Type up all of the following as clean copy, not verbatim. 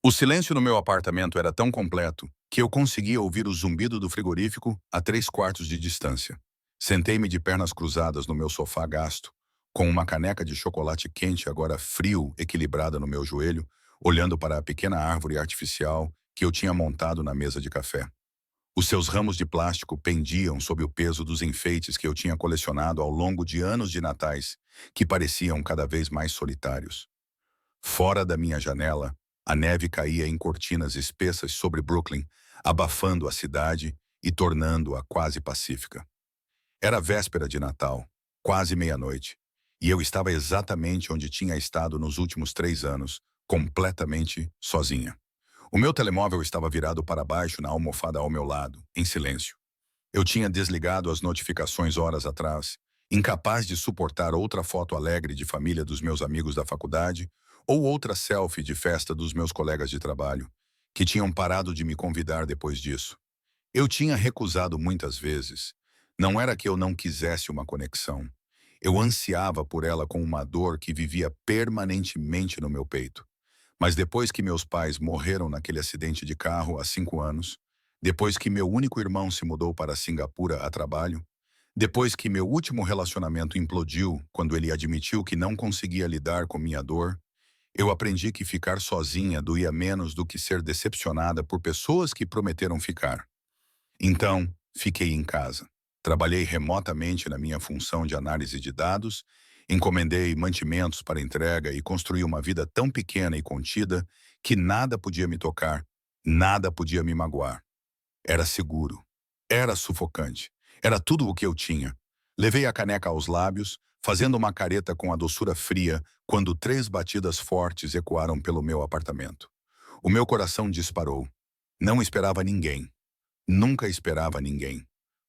O silêncio no meu apartamento era tão completo que eu conseguia ouvir o zumbido do frigorífico a 3 quartos de distância. Sentei-me de pernas cruzadas no meu sofá gasto, com uma caneca de chocolate quente agora frio equilibrada no meu joelho, olhando para a pequena árvore artificial que eu tinha montado na mesa de café. Os seus ramos de plástico pendiam sob o peso dos enfeites que eu tinha colecionado ao longo de anos de natais, que pareciam cada vez mais solitários. Fora da minha janela, a neve caía em cortinas espessas sobre Brooklyn, abafando a cidade e tornando-a quase pacífica. Era véspera de Natal, quase meia-noite, e eu estava exatamente onde tinha estado nos últimos 3 anos, completamente sozinha. O meu telemóvel estava virado para baixo na almofada ao meu lado, em silêncio. Eu tinha desligado as notificações horas atrás, incapaz de suportar outra foto alegre de família dos meus amigos da faculdade ou outra selfie de festa dos meus colegas de trabalho, que tinham parado de me convidar depois disso. Eu tinha recusado muitas vezes. Não era que eu não quisesse uma conexão. Eu ansiava por ela com uma dor que vivia permanentemente no meu peito. Mas depois que meus pais morreram naquele acidente de carro há 5 anos, depois que meu único irmão se mudou para Singapura a trabalho, depois que meu último relacionamento implodiu quando ele admitiu que não conseguia lidar com minha dor, eu aprendi que ficar sozinha doía menos do que ser decepcionada por pessoas que prometeram ficar. Então, fiquei em casa. Trabalhei remotamente na minha função de análise de dados, encomendei mantimentos para entrega e construí uma vida tão pequena e contida que nada podia me tocar, nada podia me magoar. Era seguro. Era sufocante. Era tudo o que eu tinha. Levei a caneca aos lábios, fazendo uma careta com a doçura fria, quando 3 batidas fortes ecoaram pelo meu apartamento. O meu coração disparou. Não esperava ninguém. Nunca esperava ninguém.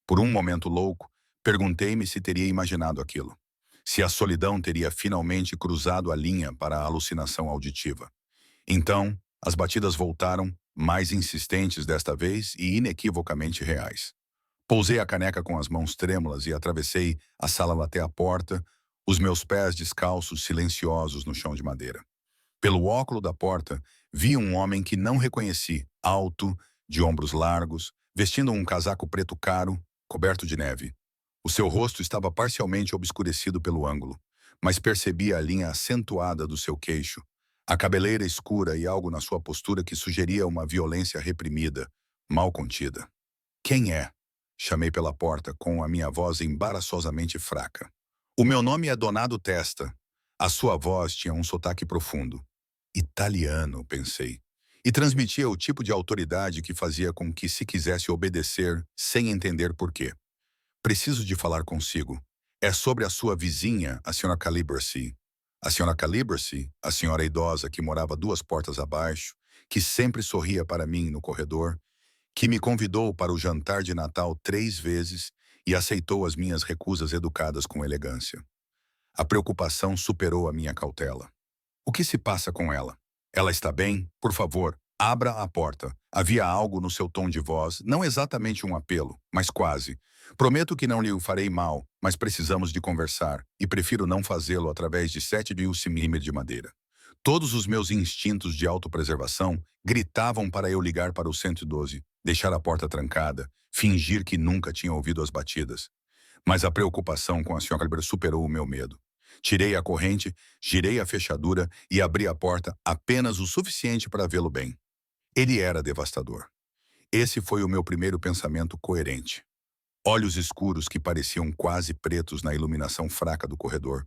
Por um momento louco, perguntei-me se teria imaginado aquilo. Se a solidão teria finalmente cruzado a linha para a alucinação auditiva. Então, as batidas voltaram, mais insistentes desta vez e inequivocamente reais. Pousei a caneca com as mãos trêmulas e atravessei a sala até a porta, os meus pés descalços silenciosos no chão de madeira. Pelo óculo da porta, vi um homem que não reconheci, alto, de ombros largos, vestindo um casaco preto caro, coberto de neve. O seu rosto estava parcialmente obscurecido pelo ângulo, mas percebi a linha acentuada do seu queixo, a cabeleira escura e algo na sua postura que sugeria uma violência reprimida, mal contida. Quem é? Chamei pela porta com a minha voz embaraçosamente fraca. O meu nome é Donato Testa. A sua voz tinha um sotaque profundo. Italiano, pensei. E transmitia o tipo de autoridade que fazia com que se quisesse obedecer sem entender por quê. Preciso de falar consigo. É sobre a sua vizinha, a senhora Calibracy. A senhora Calibracy, a senhora idosa que morava 2 portas abaixo, que sempre sorria para mim no corredor, que me convidou para o jantar de Natal 3 vezes e aceitou as minhas recusas educadas com elegância. A preocupação superou a minha cautela. O que se passa com ela? Ela está bem? Por favor, abra a porta. Havia algo no seu tom de voz, não exatamente um apelo, mas quase. Prometo que não lhe o farei mal, mas precisamos de conversar, e prefiro não fazê-lo através de 7 mil de madeira. Todos os meus instintos de autopreservação gritavam para eu ligar para o 112, deixar a porta trancada, fingir que nunca tinha ouvido as batidas. Mas a preocupação com a Sra. Caliber superou o meu medo. Tirei a corrente, girei a fechadura e abri a porta apenas o suficiente para vê-lo bem. Ele era devastador. Esse foi o meu primeiro pensamento coerente. Olhos escuros que pareciam quase pretos na iluminação fraca do corredor,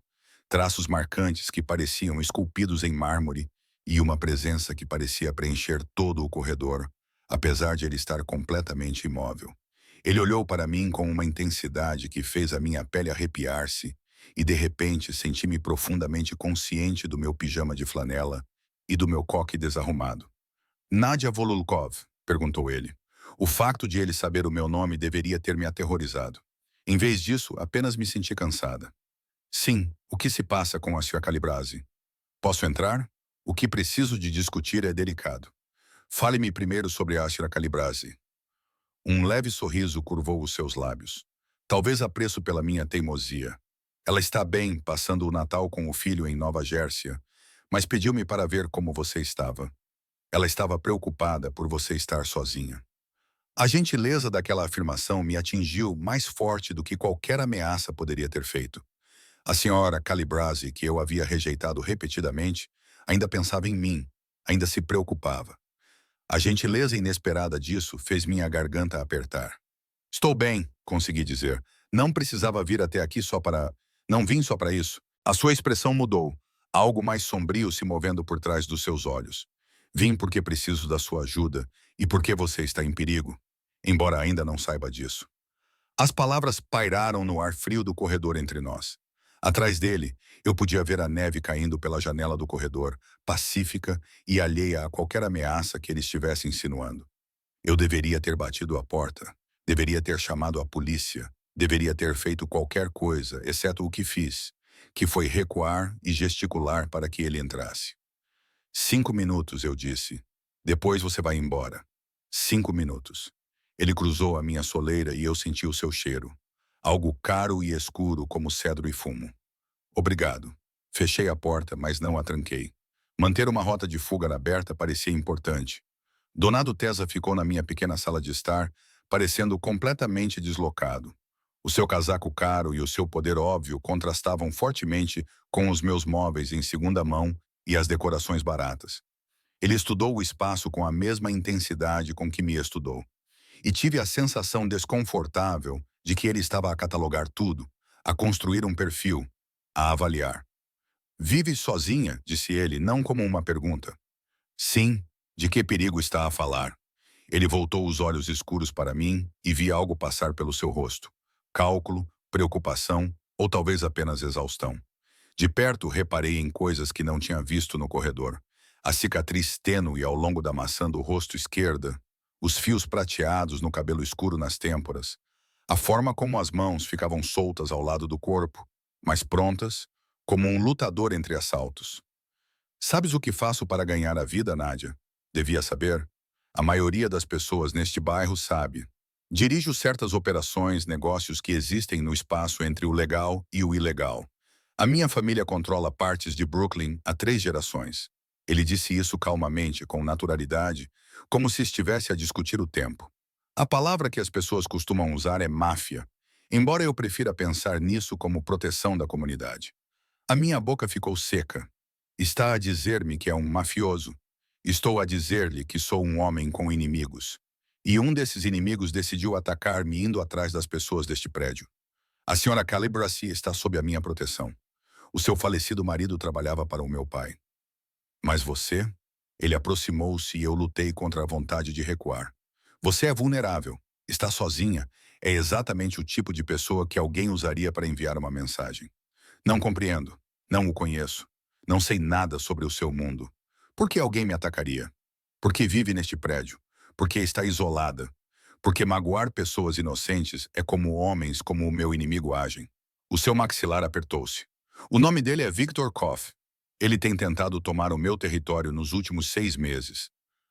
traços marcantes que pareciam esculpidos em mármore e uma presença que parecia preencher todo o corredor, apesar de ele estar completamente imóvel. Ele olhou para mim com uma intensidade que fez a minha pele arrepiar-se e, de repente, senti-me profundamente consciente do meu pijama de flanela e do meu coque desarrumado. Nadia Volulkov? Perguntou ele. O facto de ele saber o meu nome deveria ter me aterrorizado. Em vez disso, apenas me senti cansada. Sim, o que se passa com a Sra. Calibrazi? Posso entrar? O que preciso de discutir é delicado. Fale-me primeiro sobre a Sra. Calibrazi. Um leve sorriso curvou os seus lábios. Talvez apreço pela minha teimosia. Ela está bem, passando o Natal com o filho em Nova Jersey, mas pediu-me para ver como você estava. Ela estava preocupada por você estar sozinha. A gentileza daquela afirmação me atingiu mais forte do que qualquer ameaça poderia ter feito. A senhora Calibrasi, que eu havia rejeitado repetidamente, ainda pensava em mim, ainda se preocupava. A gentileza inesperada disso fez minha garganta apertar. Estou bem, consegui dizer. Não precisava vir até aqui só para... Não vim só para isso. A sua expressão mudou. Algo mais sombrio se movendo por trás dos seus olhos. Vim porque preciso da sua ajuda e porque você está em perigo, embora ainda não saiba disso. As palavras pairaram no ar frio do corredor entre nós. Atrás dele, eu podia ver a neve caindo pela janela do corredor, pacífica e alheia a qualquer ameaça que ele estivesse insinuando. Eu deveria ter batido a porta, deveria ter chamado a polícia, deveria ter feito qualquer coisa, exceto o que fiz, que foi recuar e gesticular para que ele entrasse. 5 minutos, eu disse. Depois você vai embora. 5 minutos. Ele cruzou a minha soleira e eu senti o seu cheiro. Algo caro e escuro como cedro e fumo. Obrigado. Fechei a porta, mas não a tranquei. Manter uma rota de fuga aberta parecia importante. Donado Tesa ficou na minha pequena sala de estar, parecendo completamente deslocado. O seu casaco caro e o seu poder óbvio contrastavam fortemente com os meus móveis em segunda mão e as decorações baratas. Ele estudou o espaço com a mesma intensidade com que me estudou. E tive a sensação desconfortável de que ele estava a catalogar tudo, a construir um perfil, a avaliar. Vive sozinha, disse ele, não como uma pergunta. Sim, de que perigo está a falar? Ele voltou os olhos escuros para mim e vi algo passar pelo seu rosto. Cálculo, preocupação ou talvez apenas exaustão. De perto, reparei em coisas que não tinha visto no corredor. A cicatriz tênue ao longo da maçã do rosto esquerda, os fios prateados no cabelo escuro nas têmporas, a forma como as mãos ficavam soltas ao lado do corpo, mas prontas, como um lutador entre assaltos. Sabes o que faço para ganhar a vida, Nádia? Devia saber. A maioria das pessoas neste bairro sabe. Dirijo certas operações, negócios que existem no espaço entre o legal e o ilegal. A minha família controla partes de Brooklyn há 3 gerações. Ele disse isso calmamente, com naturalidade, como se estivesse a discutir o tempo. A palavra que as pessoas costumam usar é máfia, embora eu prefira pensar nisso como proteção da comunidade. A minha boca ficou seca. Está a dizer-me que é um mafioso. Estou a dizer-lhe que sou um homem com inimigos. E um desses inimigos decidiu atacar-me indo atrás das pessoas deste prédio. A senhora Calibrasi está sob a minha proteção. O seu falecido marido trabalhava para o meu pai. Mas você? Ele aproximou-se e eu lutei contra a vontade de recuar. Você é vulnerável, está sozinha, é exatamente o tipo de pessoa que alguém usaria para enviar uma mensagem. Não compreendo, não o conheço, não sei nada sobre o seu mundo. Por que alguém me atacaria? Porque vive neste prédio, porque está isolada, porque magoar pessoas inocentes é como homens como o meu inimigo agem. O seu maxilar apertou-se. O nome dele é Victor Koff. Ele tem tentado tomar o meu território nos últimos 6 meses.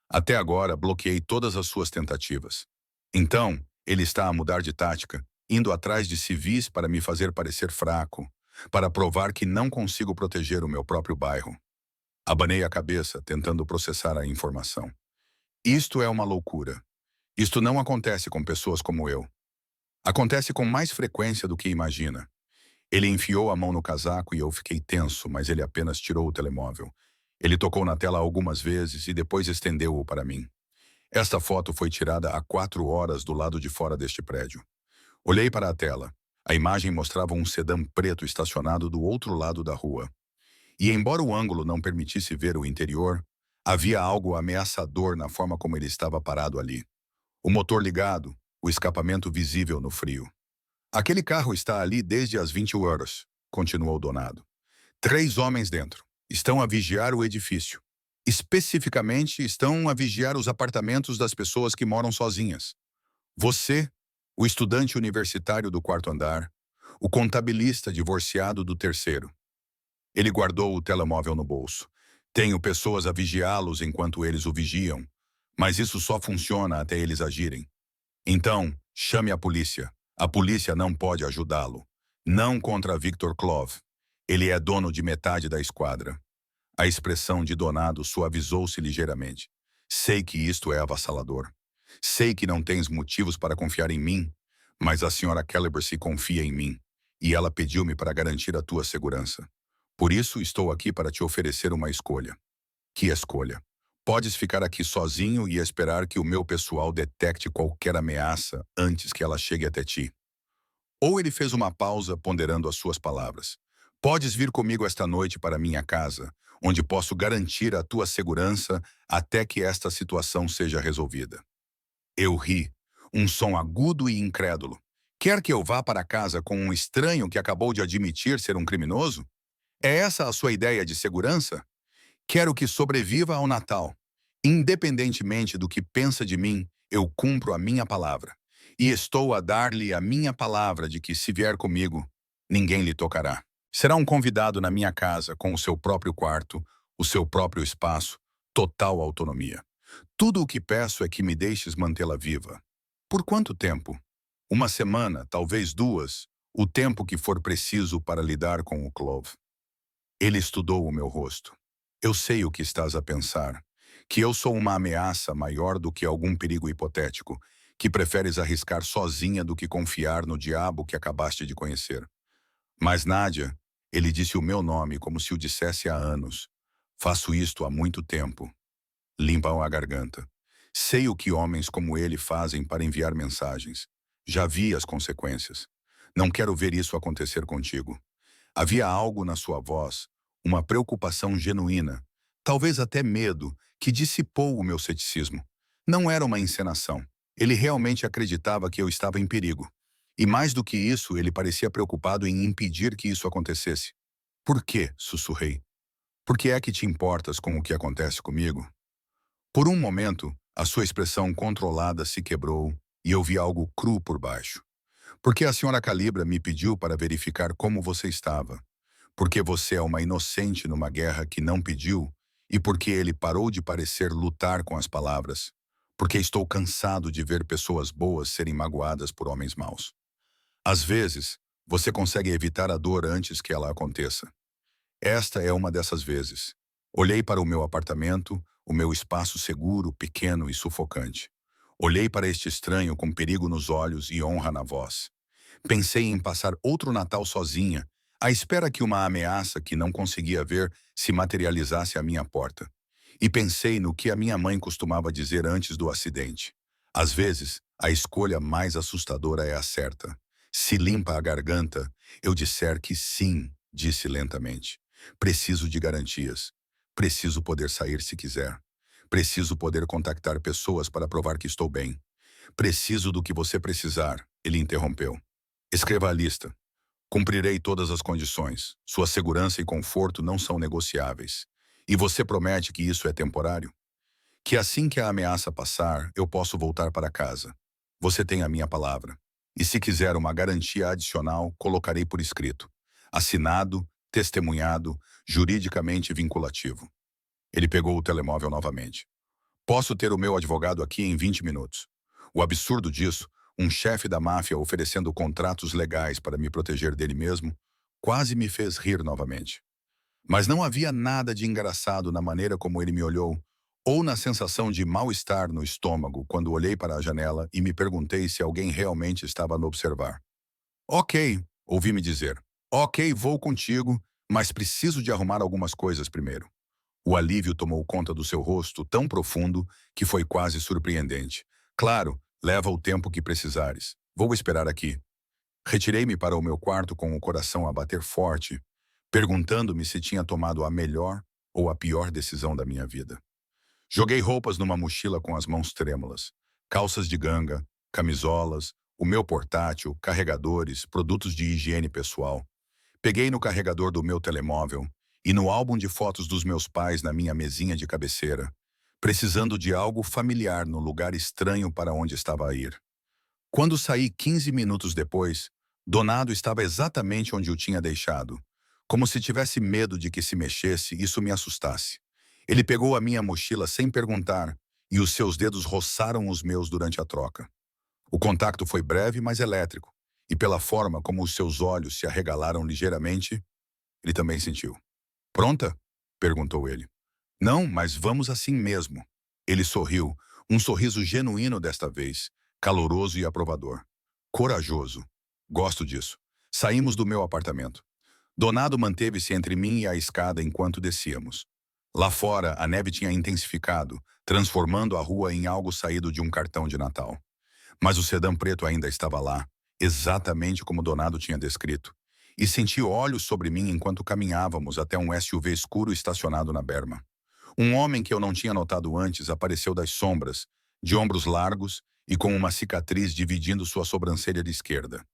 Até agora, bloqueei todas as suas tentativas. Então, ele está a mudar de tática, indo atrás de civis para me fazer parecer fraco, para provar que não consigo proteger o meu próprio bairro. Abanei a cabeça, tentando processar a informação. Isto é uma loucura. Isto não acontece com pessoas como eu. Acontece com mais frequência do que imagina. Ele enfiou a mão no casaco e eu fiquei tenso, mas ele apenas tirou o telemóvel. Ele tocou na tela algumas vezes e depois estendeu-o para mim. Esta foto foi tirada há 4 horas do lado de fora deste prédio. Olhei para a tela. A imagem mostrava um sedã preto estacionado do outro lado da rua. E embora o ângulo não permitisse ver o interior, havia algo ameaçador na forma como ele estava parado ali. O motor ligado, o escapamento visível no frio. Aquele carro está ali desde as 20 horas, continuou Donado. 3 homens dentro. Estão a vigiar o edifício. Especificamente, estão a vigiar os apartamentos das pessoas que moram sozinhas. Você, o estudante universitário do 4º andar, o contabilista divorciado do 3º. Ele guardou o telemóvel no bolso. Tenho pessoas a vigiá-los enquanto eles o vigiam, mas isso só funciona até eles agirem. Então, chame a polícia. A polícia não pode ajudá-lo. Não contra Victor Klov. Ele é dono de metade da esquadra. A expressão de Donado suavizou-se ligeiramente. Sei que isto é avassalador. Sei que não tens motivos para confiar em mim, mas a senhora Caliber se confia em mim, e ela pediu-me para garantir a tua segurança. Por isso estou aqui para te oferecer uma escolha. Que escolha? Podes ficar aqui sozinho e esperar que o meu pessoal detecte qualquer ameaça antes que ela chegue até ti. Ou ele fez uma pausa ponderando as suas palavras. Podes vir comigo esta noite para minha casa, onde posso garantir a tua segurança até que esta situação seja resolvida. Eu ri, um som agudo e incrédulo. Quer que eu vá para casa com um estranho que acabou de admitir ser um criminoso? É essa a sua ideia de segurança? Quero que sobreviva ao Natal. Independentemente do que pensa de mim, eu cumpro a minha palavra. E estou a dar-lhe a minha palavra de que, se vier comigo, ninguém lhe tocará. Será um convidado na minha casa com o seu próprio quarto, o seu próprio espaço, total autonomia. Tudo o que peço é que me deixes mantê-la viva. Por quanto tempo? Uma semana, talvez duas, o tempo que for preciso para lidar com o Clove. Ele estudou o meu rosto. Eu sei o que estás a pensar, que eu sou uma ameaça maior do que algum perigo hipotético, que preferes arriscar sozinha do que confiar no diabo que acabaste de conhecer. Mas, Nádia, ele disse o meu nome como se o dissesse há anos. Faço isto há muito tempo. Limpam a garganta. Sei o que homens como ele fazem para enviar mensagens. Já vi as consequências. Não quero ver isso acontecer contigo. Havia algo na sua voz, uma preocupação genuína, talvez até medo, que dissipou o meu ceticismo. Não era uma encenação. Ele realmente acreditava que eu estava em perigo. E mais do que isso, ele parecia preocupado em impedir que isso acontecesse. Por quê? Sussurrei. Por que é que te importas com o que acontece comigo? Por um momento, a sua expressão controlada se quebrou e eu vi algo cru por baixo. Porque a senhora Calibra me pediu para verificar como você estava. Porque você é uma inocente numa guerra que não pediu, e porque ele parou de parecer lutar com as palavras. Porque estou cansado de ver pessoas boas serem magoadas por homens maus. Às vezes, você consegue evitar a dor antes que ela aconteça. Esta é uma dessas vezes. Olhei para o meu apartamento, o meu espaço seguro, pequeno e sufocante. Olhei para este estranho com perigo nos olhos e honra na voz. Pensei em passar outro Natal sozinha, à espera que uma ameaça que não conseguia ver se materializasse à minha porta. E pensei no que a minha mãe costumava dizer antes do acidente. Às vezes, a escolha mais assustadora é a certa. Se limpa a garganta, eu disser que sim, disse lentamente. Preciso de garantias. Preciso poder sair se quiser. Preciso poder contactar pessoas para provar que estou bem. Preciso do que você precisar, ele interrompeu. Escreva a lista. Cumprirei todas as condições. Sua segurança e conforto não são negociáveis. E você promete que isso é temporário? Que assim que a ameaça passar, eu posso voltar para casa. Você tem a minha palavra. E se quiser uma garantia adicional, colocarei por escrito. Assinado, testemunhado, juridicamente vinculativo. Ele pegou o telemóvel novamente. Posso ter o meu advogado aqui em 20 minutos. O absurdo disso, um chefe da máfia oferecendo contratos legais para me proteger dele mesmo, quase me fez rir novamente. Mas não havia nada de engraçado na maneira como ele me olhou, ou na sensação de mal-estar no estômago quando olhei para a janela e me perguntei se alguém realmente estava a me observar. Ok, ouvi-me dizer. Ok, vou contigo, mas preciso de arrumar algumas coisas primeiro. O alívio tomou conta do seu rosto tão profundo que foi quase surpreendente. Claro, leva o tempo que precisares. Vou esperar aqui. Retirei-me para o meu quarto com o coração a bater forte, perguntando-me se tinha tomado a melhor ou a pior decisão da minha vida. Joguei roupas numa mochila com as mãos trêmulas. Calças de ganga, camisolas, o meu portátil, carregadores, produtos de higiene pessoal. Peguei no carregador do meu telemóvel e no álbum de fotos dos meus pais na minha mesinha de cabeceira, precisando de algo familiar no lugar estranho para onde estava a ir. Quando saí 15 minutos depois, Donado estava exatamente onde o tinha deixado, como se tivesse medo de que se mexesse isso me assustasse. Ele pegou a minha mochila sem perguntar e os seus dedos roçaram os meus durante a troca. O contato foi breve, mas elétrico, e pela forma como os seus olhos se arregalaram ligeiramente, ele também sentiu. Pronta? Perguntou ele. Não, mas vamos assim mesmo. Ele sorriu, um sorriso genuíno desta vez, caloroso e aprovador. Corajoso. Gosto disso. Saímos do meu apartamento. Donado manteve-se entre mim e a escada enquanto descíamos. Lá fora, a neve tinha intensificado, transformando a rua em algo saído de um cartão de Natal. Mas o sedã preto ainda estava lá, exatamente como Donado tinha descrito. E senti olhos sobre mim enquanto caminhávamos até um SUV escuro estacionado na berma. Um homem que eu não tinha notado antes apareceu das sombras, de ombros largos e com uma cicatriz dividindo sua sobrancelha de esquerda.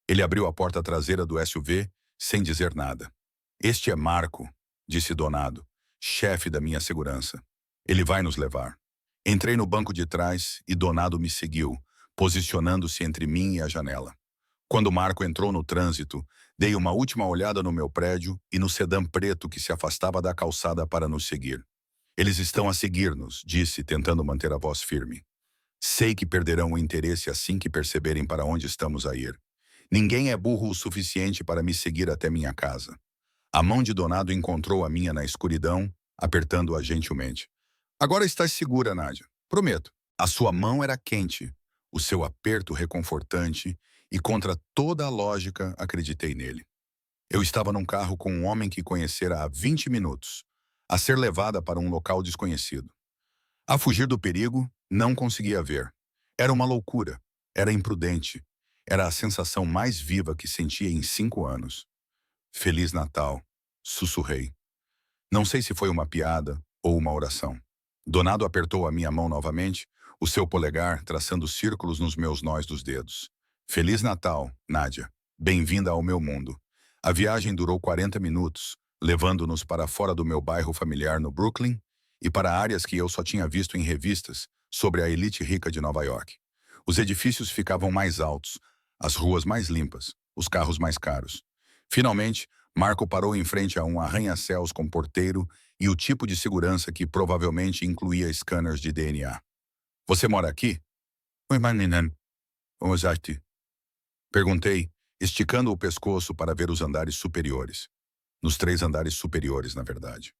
Ele abriu a porta traseira do SUV sem dizer nada. Este é Marco, disse Donado, chefe da minha segurança. Ele vai nos levar. Entrei no banco de trás e Donado me seguiu, posicionando-se entre mim e a janela. Quando Marco entrou no trânsito, dei uma última olhada no meu prédio e no sedã preto que se afastava da calçada para nos seguir. Eles estão a seguir-nos, disse, tentando manter a voz firme. Sei que perderão o interesse assim que perceberem para onde estamos a ir. Ninguém é burro o suficiente para me seguir até minha casa. A mão de Donado encontrou a minha na escuridão, apertando-a gentilmente. Agora estás segura, Nádia. Prometo. A sua mão era quente, o seu aperto reconfortante, e contra toda a lógica acreditei nele. Eu estava num carro com um homem que conhecera há 20 minutos, a ser levada para um local desconhecido. A fugir do perigo, não conseguia ver. Era uma loucura, era imprudente, era a sensação mais viva que sentia em 5 anos. Feliz Natal, sussurrei. Não sei se foi uma piada ou uma oração. Donado apertou a minha mão novamente, o seu polegar traçando círculos nos meus nós dos dedos. Feliz Natal, Nádia. Bem-vinda ao meu mundo. A viagem durou 40 minutos, levando-nos para fora do meu bairro familiar no Brooklyn e para áreas que eu só tinha visto em revistas sobre a elite rica de Nova York. Os edifícios ficavam mais altos, as ruas mais limpas, os carros mais caros. Finalmente, Marco parou em frente a um arranha-céus com porteiro e o tipo de segurança que provavelmente incluía scanners de DNA. Você mora aqui? Oi, menina. Como estás? Perguntei, esticando o pescoço para ver os andares superiores. Nos 3 andares superiores, na verdade.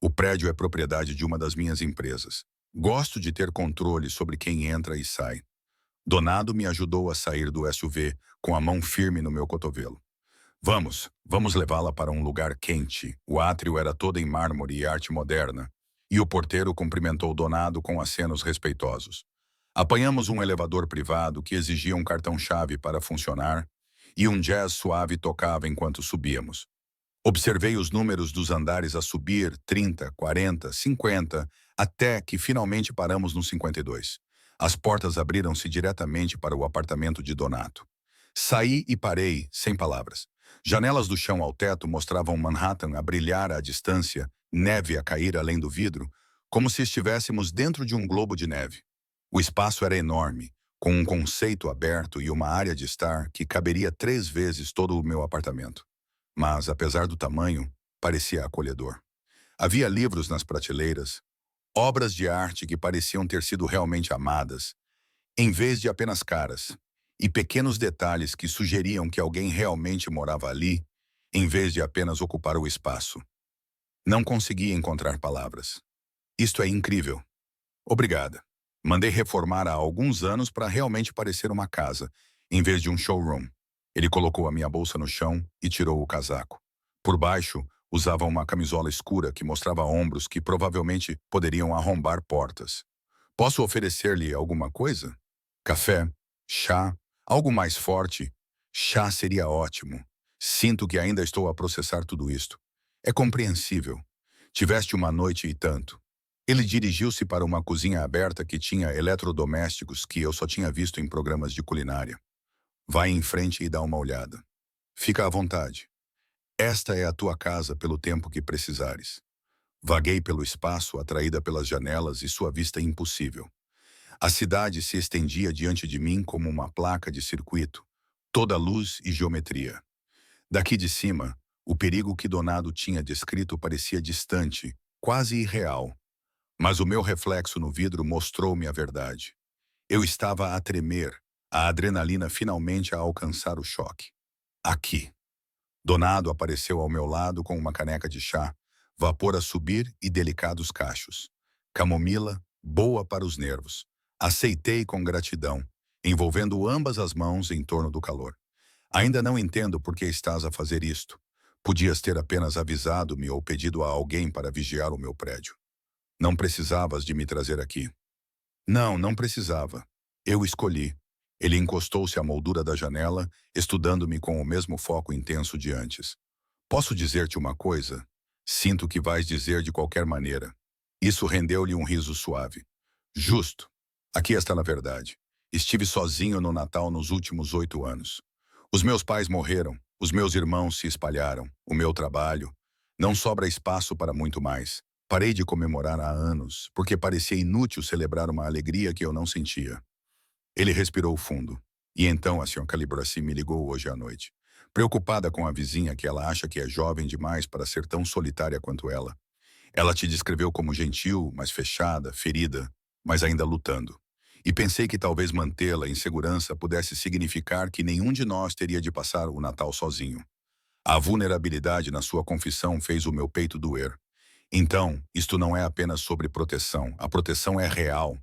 O prédio é propriedade de uma das minhas empresas. Gosto de ter controle sobre quem entra e sai. Donado me ajudou a sair do SUV com a mão firme no meu cotovelo. Vamos levá-la para um lugar quente. O átrio era todo em mármore e arte moderna, e o porteiro cumprimentou Donado com acenos respeitosos. Apanhamos um elevador privado que exigia um cartão-chave para funcionar, e um jazz suave tocava enquanto subíamos. Observei os números dos andares a subir, 30, 40, 50, até que finalmente paramos no 52. As portas abriram-se diretamente para o apartamento de Donato. Saí e parei, sem palavras. Janelas do chão ao teto mostravam Manhattan a brilhar à distância, neve a cair além do vidro, como se estivéssemos dentro de um globo de neve. O espaço era enorme, com um conceito aberto e uma área de estar que caberia 3 vezes todo o meu apartamento. Mas, apesar do tamanho, parecia acolhedor. Havia livros nas prateleiras, obras de arte que pareciam ter sido realmente amadas, em vez de apenas caras, e pequenos detalhes que sugeriam que alguém realmente morava ali, em vez de apenas ocupar o espaço. Não conseguia encontrar palavras. Isto é incrível. Obrigada. Mandei reformar há alguns anos para realmente parecer uma casa, em vez de um showroom. Ele colocou a minha bolsa no chão e tirou o casaco. Por baixo, usava uma camisola escura que mostrava ombros que provavelmente poderiam arrombar portas. Posso oferecer-lhe alguma coisa? Café? Chá? Algo mais forte? Chá seria ótimo. Sinto que ainda estou a processar tudo isto. É compreensível. Tiveste uma noite e tanto. Ele dirigiu-se para uma cozinha aberta que tinha eletrodomésticos que eu só tinha visto em programas de culinária. Vai em frente e dá uma olhada. Fica à vontade. Esta é a tua casa pelo tempo que precisares. Vaguei pelo espaço, atraída pelas janelas e sua vista impossível. A cidade se estendia diante de mim como uma placa de circuito, toda luz e geometria. Daqui de cima, o perigo que Donado tinha descrito parecia distante, quase irreal. Mas o meu reflexo no vidro mostrou-me a verdade. Eu estava a tremer, a adrenalina finalmente a alcançar o choque. Aqui. Donado apareceu ao meu lado com uma caneca de chá, vapor a subir e delicados cachos. Camomila, boa para os nervos. Aceitei com gratidão, envolvendo ambas as mãos em torno do calor. Ainda não entendo por que estás a fazer isto. Podias ter apenas avisado-me ou pedido a alguém para vigiar o meu prédio. Não precisavas de me trazer aqui. Não, não precisava. Eu escolhi. Ele encostou-se à moldura da janela, estudando-me com o mesmo foco intenso de antes. Posso dizer-te uma coisa? Sinto que vais dizer de qualquer maneira. Isso rendeu-lhe um riso suave. Justo. Aqui está na verdade. Estive sozinho no Natal nos últimos 8 anos. Os meus pais morreram, os meus irmãos se espalharam, o meu trabalho. Não sobra espaço para muito mais. Parei de comemorar há anos, porque parecia inútil celebrar uma alegria que eu não sentia. Ele respirou fundo. E então a Sra. Calibraci me ligou hoje à noite. Preocupada com a vizinha que ela acha que é jovem demais para ser tão solitária quanto ela. Ela te descreveu como gentil, mas fechada, ferida, mas ainda lutando. E pensei que talvez mantê-la em segurança pudesse significar que nenhum de nós teria de passar o Natal sozinho. A vulnerabilidade na sua confissão fez o meu peito doer. Então, isto não é apenas sobre proteção. A proteção é real.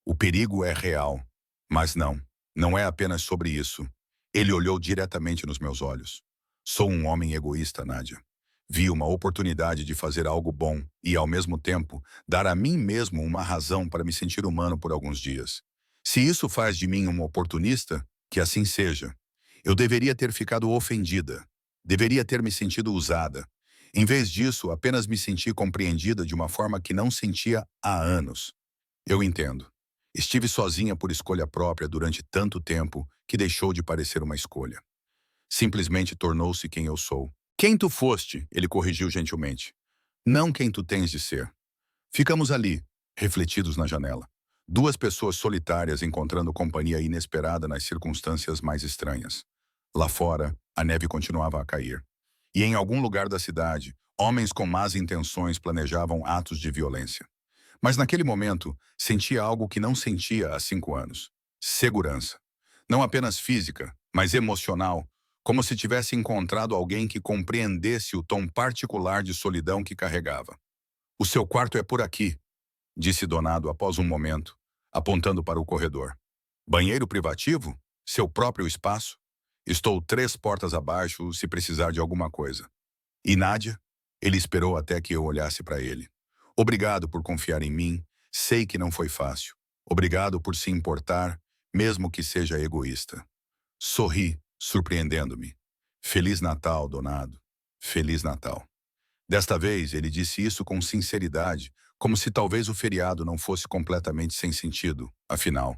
O perigo é real. Mas não, não é apenas sobre isso. Ele olhou diretamente nos meus olhos. Sou um homem egoísta, Nádia. Vi uma oportunidade de fazer algo bom e, ao mesmo tempo, dar a mim mesmo uma razão para me sentir humano por alguns dias. Se isso faz de mim um oportunista, que assim seja. Eu deveria ter ficado ofendida. Deveria ter me sentido usada. Em vez disso, apenas me senti compreendida de uma forma que não sentia há anos. Eu entendo. Estive sozinha por escolha própria durante tanto tempo que deixou de parecer uma escolha. Simplesmente tornou-se quem eu sou. Quem tu foste, ele corrigiu gentilmente. Não quem tu tens de ser. Ficamos ali, refletidos na janela. Duas pessoas solitárias encontrando companhia inesperada nas circunstâncias mais estranhas. Lá fora, a neve continuava a cair. E em algum lugar da cidade, homens com más intenções planejavam atos de violência. Mas naquele momento, sentia algo que não sentia há 5 anos. Segurança. Não apenas física, mas emocional, como se tivesse encontrado alguém que compreendesse o tom particular de solidão que carregava. O seu quarto é por aqui, disse Donado após um momento, apontando para o corredor. Banheiro privativo? Seu próprio espaço? Estou 3 portas abaixo se precisar de alguma coisa. E Nádia? Ele esperou até que eu olhasse para ele. Obrigado por confiar em mim. Sei que não foi fácil. Obrigado por se importar, mesmo que seja egoísta. Sorri, surpreendendo-me. Feliz Natal, Donado. Feliz Natal. Desta vez, ele disse isso com sinceridade, como se talvez o feriado não fosse completamente sem sentido, afinal.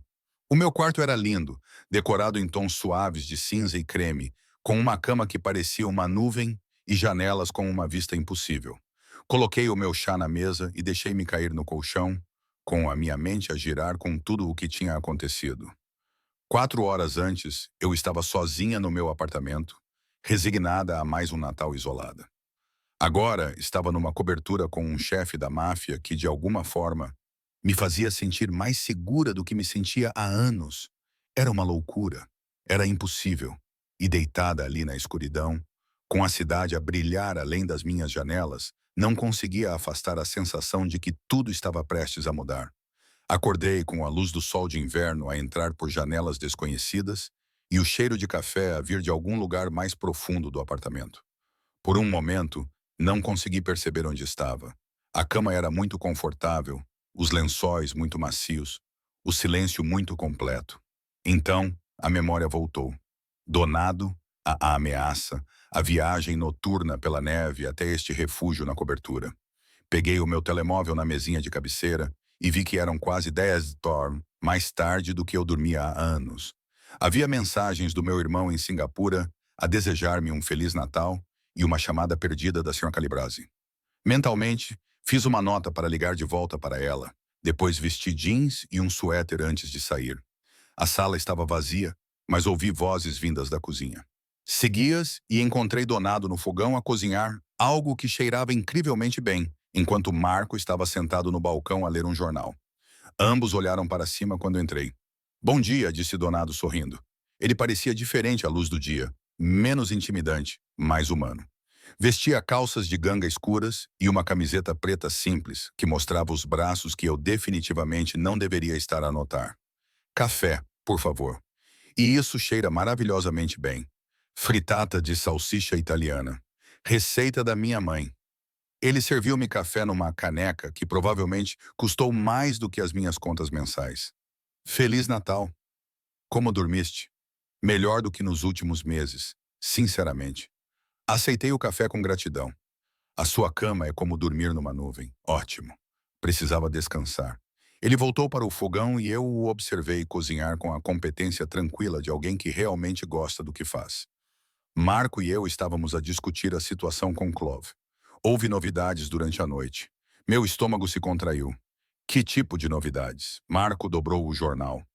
O meu quarto era lindo, decorado em tons suaves de cinza e creme, com uma cama que parecia uma nuvem e janelas com uma vista impossível. Coloquei o meu chá na mesa e deixei-me cair no colchão, com a minha mente a girar com tudo o que tinha acontecido. 4 horas antes, eu estava sozinha no meu apartamento, resignada a mais um Natal isolada. Agora, estava numa cobertura com um chefe da máfia que, de alguma forma, me fazia sentir mais segura do que me sentia há anos. Era uma loucura. Era impossível. E deitada ali na escuridão, com a cidade a brilhar além das minhas janelas, não conseguia afastar a sensação de que tudo estava prestes a mudar. Acordei com a luz do sol de inverno a entrar por janelas desconhecidas e o cheiro de café a vir de algum lugar mais profundo do apartamento. Por um momento, não consegui perceber onde estava. A cama era muito confortável, os lençóis muito macios, o silêncio muito completo. Então, a memória voltou. Donado, a ameaça, a viagem noturna pela neve até este refúgio na cobertura. Peguei o meu telemóvel na mesinha de cabeceira e vi que eram quase 10 mais tarde do que eu dormia há anos. Havia mensagens do meu irmão em Singapura a desejar-me um Feliz Natal e uma chamada perdida da Sra. Calibrazi. Mentalmente, fiz uma nota para ligar de volta para ela, depois vesti jeans e um suéter antes de sair. A sala estava vazia, mas ouvi vozes vindas da cozinha. Segui-as e encontrei Donado no fogão a cozinhar algo que cheirava incrivelmente bem, enquanto Marco estava sentado no balcão a ler um jornal. Ambos olharam para cima quando entrei. Bom dia, disse Donado sorrindo. Ele parecia diferente à luz do dia, menos intimidante, mais humano. Vestia calças de ganga escuras e uma camiseta preta simples, que mostrava os braços que eu definitivamente não deveria estar a notar. Café, por favor. E isso cheira maravilhosamente bem. Frittata de salsicha italiana. Receita da minha mãe. Ele serviu-me café numa caneca que provavelmente custou mais do que as minhas contas mensais. Feliz Natal. Como dormiste? Melhor do que nos últimos meses, sinceramente. Aceitei o café com gratidão. A sua cama é como dormir numa nuvem. Ótimo. Precisava descansar. Ele voltou para o fogão e eu o observei cozinhar com a competência tranquila de alguém que realmente gosta do que faz. Marco e eu estávamos a discutir a situação com Clove. Houve novidades durante a noite. Meu estômago se contraiu. Que tipo de novidades? Marco dobrou o jornal.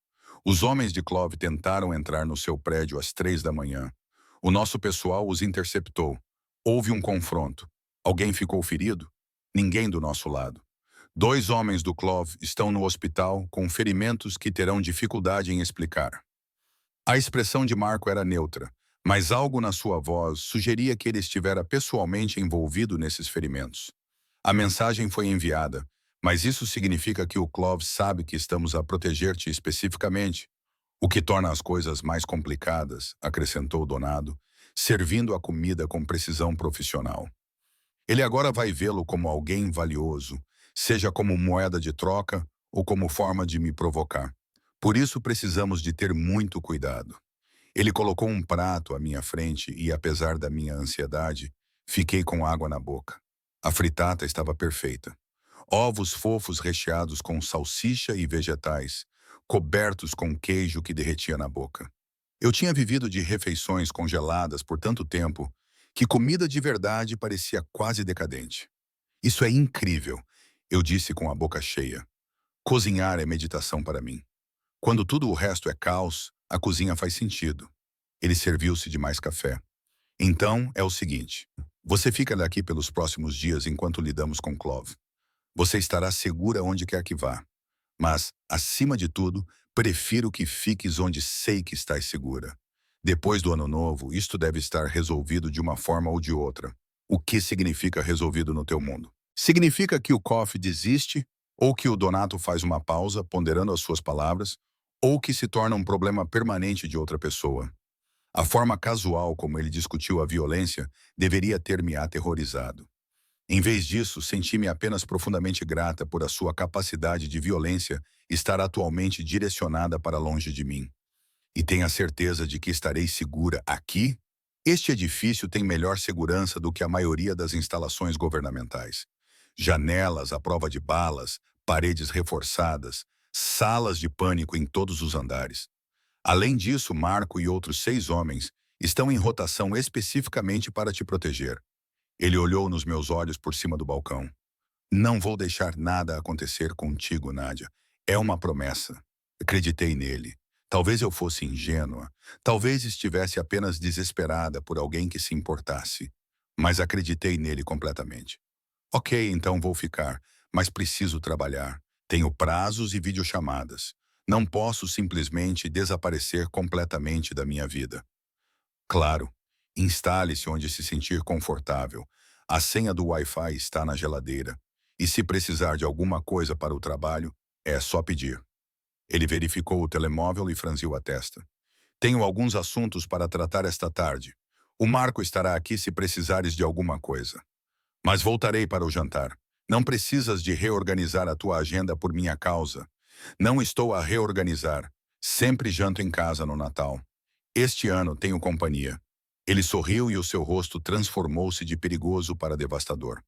Os homens de Clove tentaram entrar no seu prédio às 3 da manhã. O nosso pessoal os interceptou. Houve um confronto. Alguém ficou ferido? Ninguém do nosso lado. 2 homens do Clove estão no hospital com ferimentos que terão dificuldade em explicar. A expressão de Marco era neutra, mas algo na sua voz sugeria que ele estivera pessoalmente envolvido nesses ferimentos. A mensagem foi enviada, mas isso significa que o Clove sabe que estamos a proteger-te especificamente, o que torna as coisas mais complicadas, acrescentou Donado, servindo a comida com precisão profissional. Ele agora vai vê-lo como alguém valioso, seja como moeda de troca ou como forma de me provocar. Por isso precisamos de ter muito cuidado. Ele colocou um prato à minha frente e, apesar da minha ansiedade, fiquei com água na boca. A fritata estava perfeita. Ovos fofos recheados com salsicha e vegetais, cobertos com queijo que derretia na boca. Eu tinha vivido de refeições congeladas por tanto tempo que comida de verdade parecia quase decadente. Isso é incrível, eu disse com a boca cheia. Cozinhar é meditação para mim. Quando tudo o resto é caos, a cozinha faz sentido. Ele serviu-se de mais café. Então, é o seguinte. Você fica daqui pelos próximos dias enquanto lidamos com Clove. Você estará segura onde quer que vá. Mas, acima de tudo, prefiro que fiques onde sei que estás segura. Depois do ano novo, isto deve estar resolvido de uma forma ou de outra. O que significa resolvido no teu mundo? Significa que o Coffee desiste, ou que o Donato faz uma pausa, ponderando as suas palavras, ou que se torna um problema permanente de outra pessoa. A forma casual como ele discutiu a violência deveria ter me aterrorizado. Em vez disso, senti-me apenas profundamente grata por a sua capacidade de violência estar atualmente direcionada para longe de mim. E tenha certeza de que estarei segura aqui? Este edifício tem melhor segurança do que a maioria das instalações governamentais. Janelas à prova de balas, paredes reforçadas, salas de pânico em todos os andares. Além disso, Marco e outros 6 homens estão em rotação especificamente para te proteger. Ele olhou nos meus olhos por cima do balcão. Não vou deixar nada acontecer contigo, Nádia. É uma promessa. Acreditei nele. Talvez eu fosse ingênua. Talvez estivesse apenas desesperada por alguém que se importasse. Mas acreditei nele completamente. Ok, então vou ficar, mas preciso trabalhar. Tenho prazos e videochamadas. Não posso simplesmente desaparecer completamente da minha vida. Claro, instale-se onde se sentir confortável. A senha do Wi-Fi está na geladeira. E se precisar de alguma coisa para o trabalho, é só pedir. Ele verificou o telemóvel e franziu a testa. Tenho alguns assuntos para tratar esta tarde. O Marco estará aqui se precisares de alguma coisa. Mas voltarei para o jantar. Não precisas de reorganizar a tua agenda por minha causa. Não estou a reorganizar. Sempre janto em casa no Natal. Este ano tenho companhia. Ele sorriu e o seu rosto transformou-se de perigoso para devastador.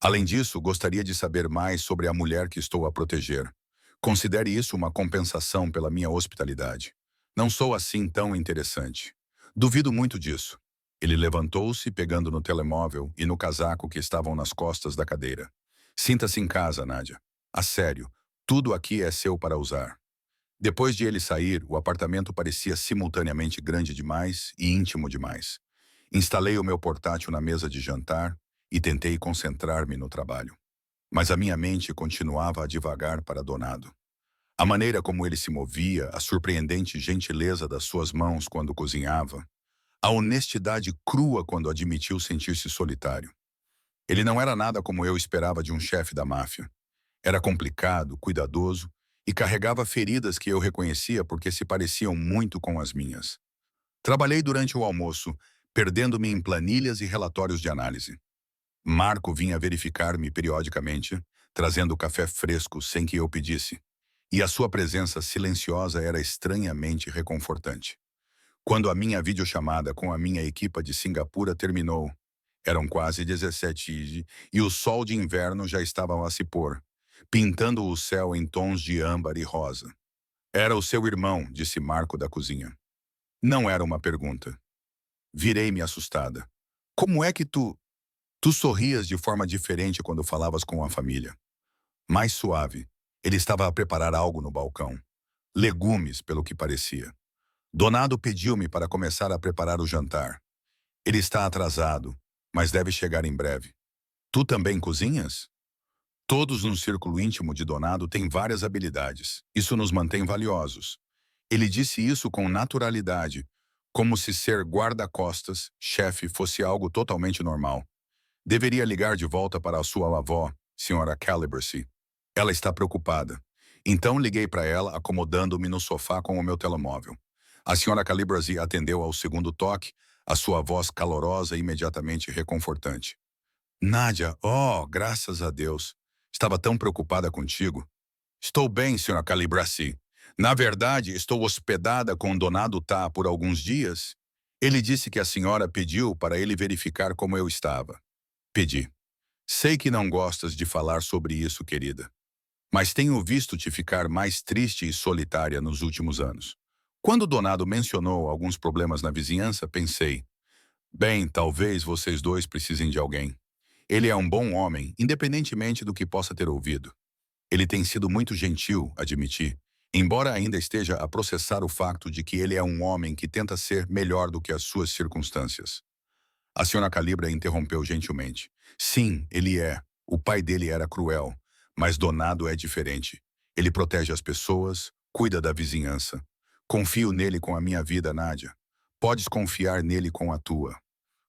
Além disso, gostaria de saber mais sobre a mulher que estou a proteger. Considere isso uma compensação pela minha hospitalidade. Não sou assim tão interessante. Duvido muito disso. Ele levantou-se, pegando no telemóvel e no casaco que estavam nas costas da cadeira. Sinta-se em casa, Nádia. A sério, tudo aqui é seu para usar. Depois de ele sair, o apartamento parecia simultaneamente grande demais e íntimo demais. Instalei o meu portátil na mesa de jantar e tentei concentrar-me no trabalho. Mas a minha mente continuava a divagar para Donado. A maneira como ele se movia, a surpreendente gentileza das suas mãos quando cozinhava, A honestidade crua quando admitiu sentir-se solitário. Ele não era nada como eu esperava de um chefe da máfia. Era complicado, cuidadoso e carregava feridas que eu reconhecia porque se pareciam muito com as minhas. Trabalhei durante o almoço, perdendo-me em planilhas e relatórios de análise. Marco vinha verificar-me periodicamente, trazendo café fresco sem que eu pedisse. E a sua presença silenciosa era estranhamente reconfortante. Quando a minha videochamada com a minha equipa de Singapura terminou, eram quase 17 e o sol de inverno já estava a se pôr, pintando o céu em tons de âmbar e rosa. Era o seu irmão, disse Marco da cozinha. Não era uma pergunta. Virei-me assustada. Como é que Tu sorrias de forma diferente quando falavas com a família. Mais suave. Ele estava a preparar algo no balcão. Legumes, pelo que parecia. Donado pediu-me para começar a preparar o jantar. Ele está atrasado, mas deve chegar em breve. Tu também cozinhas? Todos no círculo íntimo de Donado têm várias habilidades. Isso nos mantém valiosos. Ele disse isso com naturalidade, como se ser guarda-costas, chefe, fosse algo totalmente normal. Deveria ligar de volta para a sua avó, Sra. Calibracy. Ela está preocupada. Então liguei para ela, acomodando-me no sofá com o meu telemóvel. A Sra. Calibracy atendeu ao segundo toque, a sua voz calorosa e imediatamente reconfortante. Nádia, oh, graças a Deus. Estava tão preocupada contigo. Estou bem, Sra. Calibracy. Na verdade, estou hospedada com Donado Tá por alguns dias. Ele disse que a senhora pediu para ele verificar como eu estava. Pedi. Sei que não gostas de falar sobre isso, querida. Mas tenho visto-te ficar mais triste e solitária nos últimos anos. Quando Donado mencionou alguns problemas na vizinhança, pensei, bem, talvez vocês dois precisem de alguém. Ele é um bom homem, independentemente do que possa ter ouvido. Ele tem sido muito gentil, admiti, embora ainda esteja a processar o facto de que ele é um homem que tenta ser melhor do que as suas circunstâncias. A Sra. Calibra interrompeu gentilmente. Sim, ele é. O pai dele era cruel, mas Donado é diferente. Ele protege as pessoas, cuida da vizinhança. Confio nele com a minha vida, Nádia. Podes confiar nele com a tua.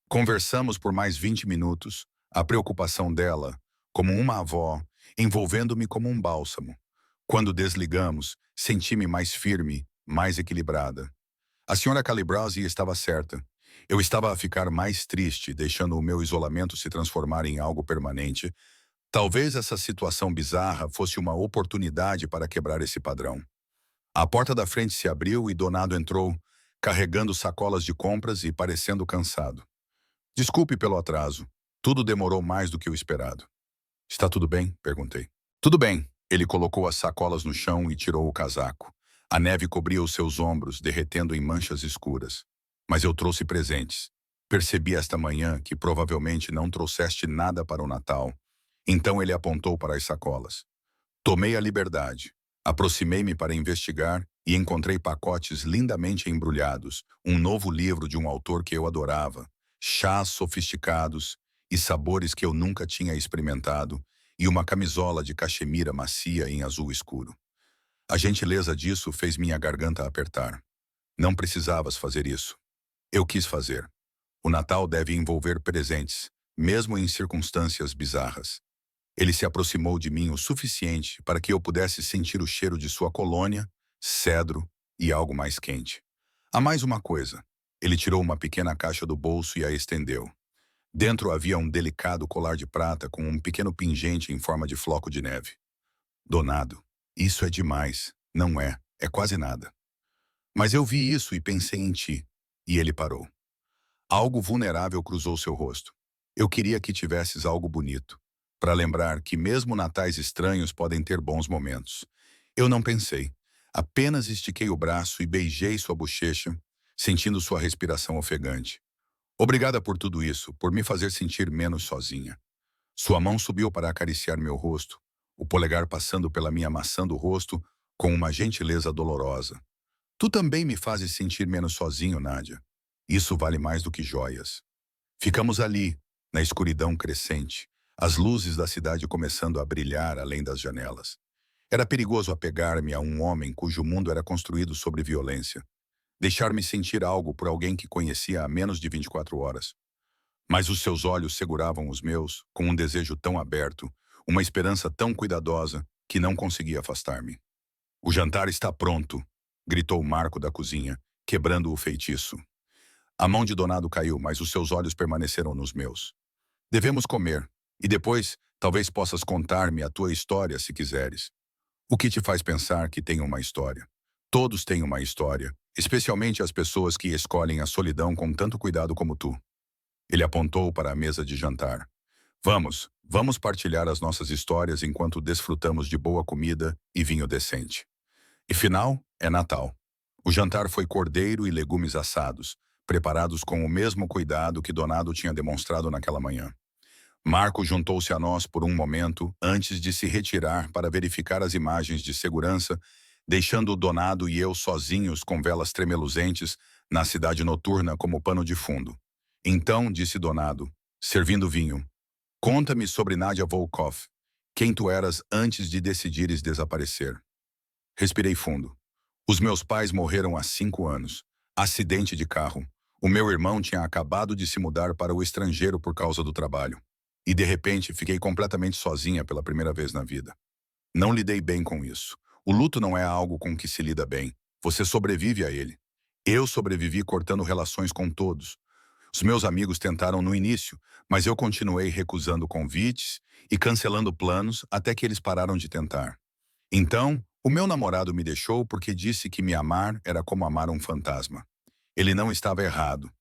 Conversamos por mais 20 minutos, a preocupação dela, como uma avó, envolvendo-me como um bálsamo. Quando desligamos, senti-me mais firme, mais equilibrada. A Sra. Calibrasi estava certa. Eu estava a ficar mais triste, deixando o meu isolamento se transformar em algo permanente. Talvez essa situação bizarra fosse uma oportunidade para quebrar esse padrão. A porta da frente se abriu e Donado entrou, carregando sacolas de compras e parecendo cansado. Desculpe pelo atraso. Tudo demorou mais do que o esperado. Está tudo bem? Perguntei. Tudo bem. Ele colocou as sacolas no chão e tirou o casaco. A neve cobria os seus ombros, derretendo em manchas escuras. Mas eu trouxe presentes. Percebi esta manhã que provavelmente não trouxeste nada para o Natal. Então ele apontou para as sacolas. Tomei a liberdade. Aproximei-me para investigar e encontrei pacotes lindamente embrulhados, um novo livro de um autor que eu adorava, chás sofisticados e sabores que eu nunca tinha experimentado, e uma camisola de cachemira macia em azul escuro. A gentileza disso fez minha garganta apertar. Não precisavas fazer isso. Eu quis fazer. O Natal deve envolver presentes, mesmo em circunstâncias bizarras. Ele se aproximou de mim o suficiente para que eu pudesse sentir o cheiro de sua colônia, cedro e algo mais quente. Há mais uma coisa. Ele tirou uma pequena caixa do bolso e a estendeu. Dentro havia um delicado colar de prata com um pequeno pingente em forma de floco de neve. Donado, isso é demais. Não é. É quase nada. Mas eu vi isso e pensei em ti. E ele parou. Algo vulnerável cruzou seu rosto. Eu queria que tivesses algo bonito, para lembrar que mesmo natais estranhos podem ter bons momentos. Eu não pensei. Apenas estiquei o braço e beijei sua bochecha, sentindo sua respiração ofegante. Obrigada por tudo isso, por me fazer sentir menos sozinha. Sua mão subiu para acariciar meu rosto, o polegar passando pela minha maçã do rosto com uma gentileza dolorosa. Tu também me fazes sentir menos sozinho, Nádia. Isso vale mais do que joias. Ficamos ali, na escuridão crescente, as luzes da cidade começando a brilhar além das janelas. Era perigoso apegar-me a um homem cujo mundo era construído sobre violência. deixar-me sentir algo por alguém que conhecia há menos de 24 horas. Mas os seus olhos seguravam os meus com um desejo tão aberto, uma esperança tão cuidadosa, que não conseguia afastar-me. "O jantar está pronto", gritou Marco da cozinha, quebrando o feitiço. A mão de Donado caiu, mas os seus olhos permaneceram nos meus. "Devemos comer, e depois talvez possas contar-me a tua história se quiseres. O que te faz pensar que tem uma história? Todos têm uma história, especialmente as pessoas que escolhem a solidão com tanto cuidado como tu." Ele apontou para a mesa de jantar. Vamos partilhar as nossas histórias enquanto desfrutamos de boa comida e vinho decente." E final, é Natal. O jantar foi cordeiro e legumes assados, preparados com o mesmo cuidado que Donado tinha demonstrado naquela manhã. Marco juntou-se a nós por um momento antes de se retirar para verificar as imagens de segurança, deixando Donado e eu sozinhos com velas tremeluzentes na cidade noturna como pano de fundo. "Então", disse Donado, servindo vinho, "conta-me sobre Nadia Volkov, quem tu eras antes de decidires desaparecer." Respirei fundo. "Os meus pais morreram há 5 anos. Acidente de carro. O meu irmão tinha acabado de se mudar para o estrangeiro por causa do trabalho. E de repente fiquei completamente sozinha pela primeira vez na vida. Não lidei bem com isso. O luto não é algo com que se lida bem. Você sobrevive a ele. Eu sobrevivi cortando relações com todos. Os meus amigos tentaram no início, mas eu continuei recusando convites e cancelando planos até que eles pararam de tentar. Então, o meu namorado me deixou porque disse que me amar era como amar um fantasma. Ele não estava errado.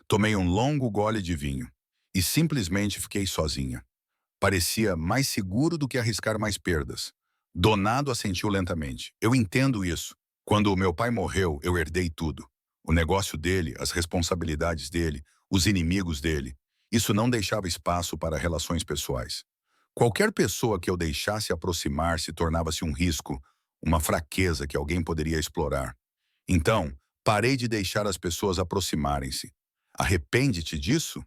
Tomei um longo gole de vinho e simplesmente fiquei sozinha. Parecia mais seguro do que arriscar mais perdas. Donado assentiu lentamente. "Eu entendo isso. Quando o meu pai morreu, eu herdei tudo. O negócio dele, as responsabilidades dele, os inimigos dele. Isso não deixava espaço para relações pessoais. Qualquer pessoa que eu deixasse aproximar-se tornava-se um risco, uma fraqueza que alguém poderia explorar. Então, parei de deixar as pessoas aproximarem-se. Arrepende-te disso?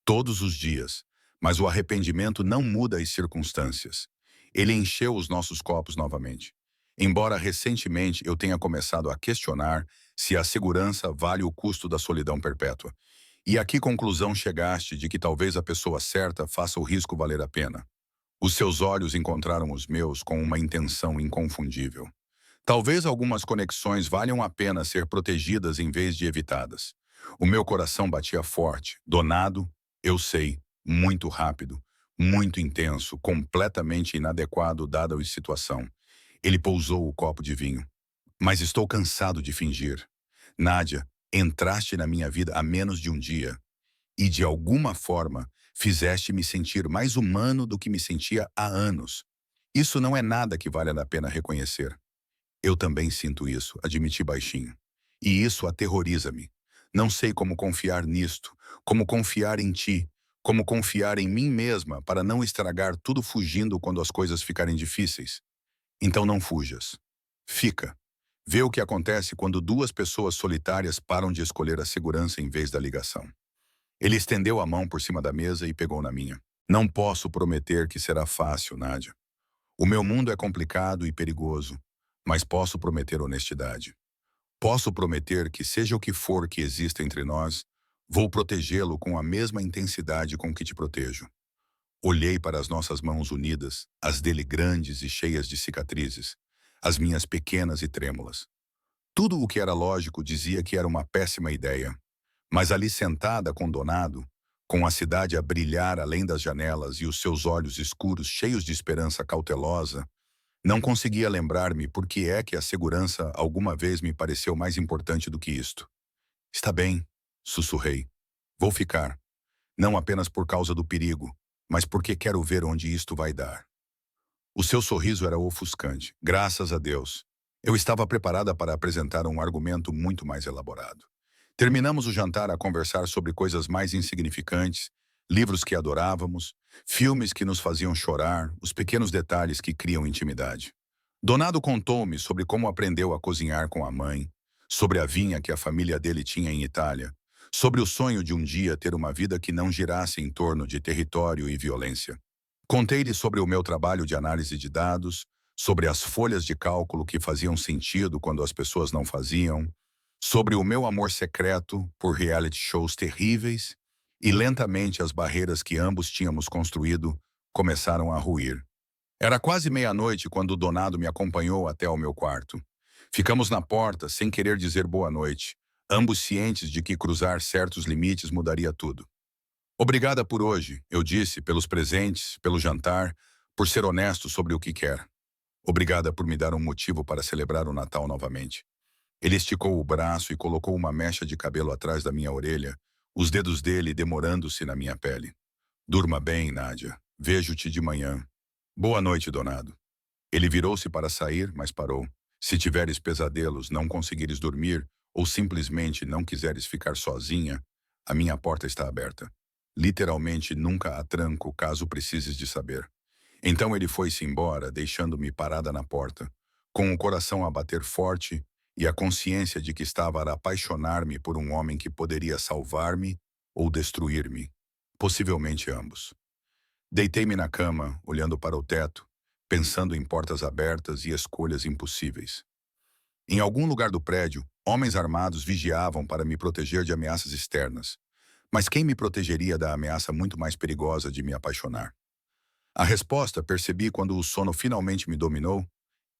Todos os dias. Mas o arrependimento não muda as circunstâncias. Ele encheu os nossos copos novamente. Embora recentemente eu tenha começado a questionar se a segurança vale o custo da solidão perpétua. E a que conclusão chegaste de que talvez a pessoa certa faça o risco valer a pena?" Os seus olhos encontraram os meus com uma intenção inconfundível. "Talvez algumas conexões valham a pena ser protegidas em vez de evitadas." O meu coração batia forte, Donado, eu sei, muito rápido, muito intenso, completamente inadequado dada a situação. Ele pousou o copo de vinho. "Mas estou cansado de fingir. Nádia, entraste na minha vida há menos de um dia. E, de alguma forma, fizeste-me sentir mais humano do que me sentia há anos. Isso não é nada que vale a pena reconhecer." "Eu também sinto isso", admiti baixinho. "E isso aterroriza-me. Não sei como confiar nisto, como confiar em ti, como confiar em mim mesma para não estragar tudo fugindo quando as coisas ficarem difíceis. Então não fujas. Fica. Vê o que acontece quando duas pessoas solitárias param de escolher a segurança em vez da ligação." Ele estendeu a mão por cima da mesa e pegou na minha. "Não posso prometer que será fácil, Nádia. O meu mundo é complicado e perigoso, mas posso prometer honestidade. Posso prometer que seja o que for que exista entre nós, vou protegê-lo com a mesma intensidade com que te protejo." Olhei para as nossas mãos unidas, as dele grandes e cheias de cicatrizes, as minhas pequenas e trêmulas. Tudo o que era lógico dizia que era uma péssima ideia. Mas ali sentada com Donado, com a cidade a brilhar além das janelas e os seus olhos escuros cheios de esperança cautelosa, não conseguia lembrar-me por que é que a segurança alguma vez me pareceu mais importante do que isto. "Está bem", sussurrei. "Vou ficar. Não apenas por causa do perigo, mas porque quero ver onde isto vai dar." O seu sorriso era ofuscante. Graças a Deus. Eu estava preparada para apresentar um argumento muito mais elaborado. Terminamos o jantar a conversar sobre coisas mais insignificantes, livros que adorávamos, filmes que nos faziam chorar, os pequenos detalhes que criam intimidade. Donado contou-me sobre como aprendeu a cozinhar com a mãe, sobre a vinha que a família dele tinha em Itália, sobre o sonho de um dia ter uma vida que não girasse em torno de território e violência. Contei-lhe sobre o meu trabalho de análise de dados, sobre as folhas de cálculo que faziam sentido quando as pessoas não faziam, sobre o meu amor secreto por reality shows terríveis, e lentamente as barreiras que ambos tínhamos construído começaram a ruir. Era quase meia-noite quando o Donado me acompanhou até ao meu quarto. Ficamos na porta, sem querer dizer boa noite, ambos cientes de que cruzar certos limites mudaria tudo. Obrigada por hoje, eu disse, pelos presentes, pelo jantar, por ser honesto sobre o que quer. Obrigada por me dar um motivo para celebrar o Natal novamente. Ele esticou o braço e colocou uma mecha de cabelo atrás da minha orelha, os dedos dele demorando-se na minha pele. Durma bem, Nádia. Vejo-te de manhã. Boa noite, Donado. Ele virou-se para sair, mas parou. Se tiveres pesadelos, não conseguires dormir, ou simplesmente não quiseres ficar sozinha, a minha porta está aberta. Literalmente nunca a tranco caso precises de saber. Então ele foi-se embora, deixando-me parada na porta, com o coração a bater forte e a consciência de que estava a apaixonar-me por um homem que poderia salvar-me ou destruir-me, possivelmente ambos. Deitei-me na cama, olhando para o teto, pensando em portas abertas e escolhas impossíveis. Em algum lugar do prédio, homens armados vigiavam para me proteger de ameaças externas. Mas quem me protegeria da ameaça muito mais perigosa de me apaixonar? A resposta, percebi quando o sono finalmente me dominou,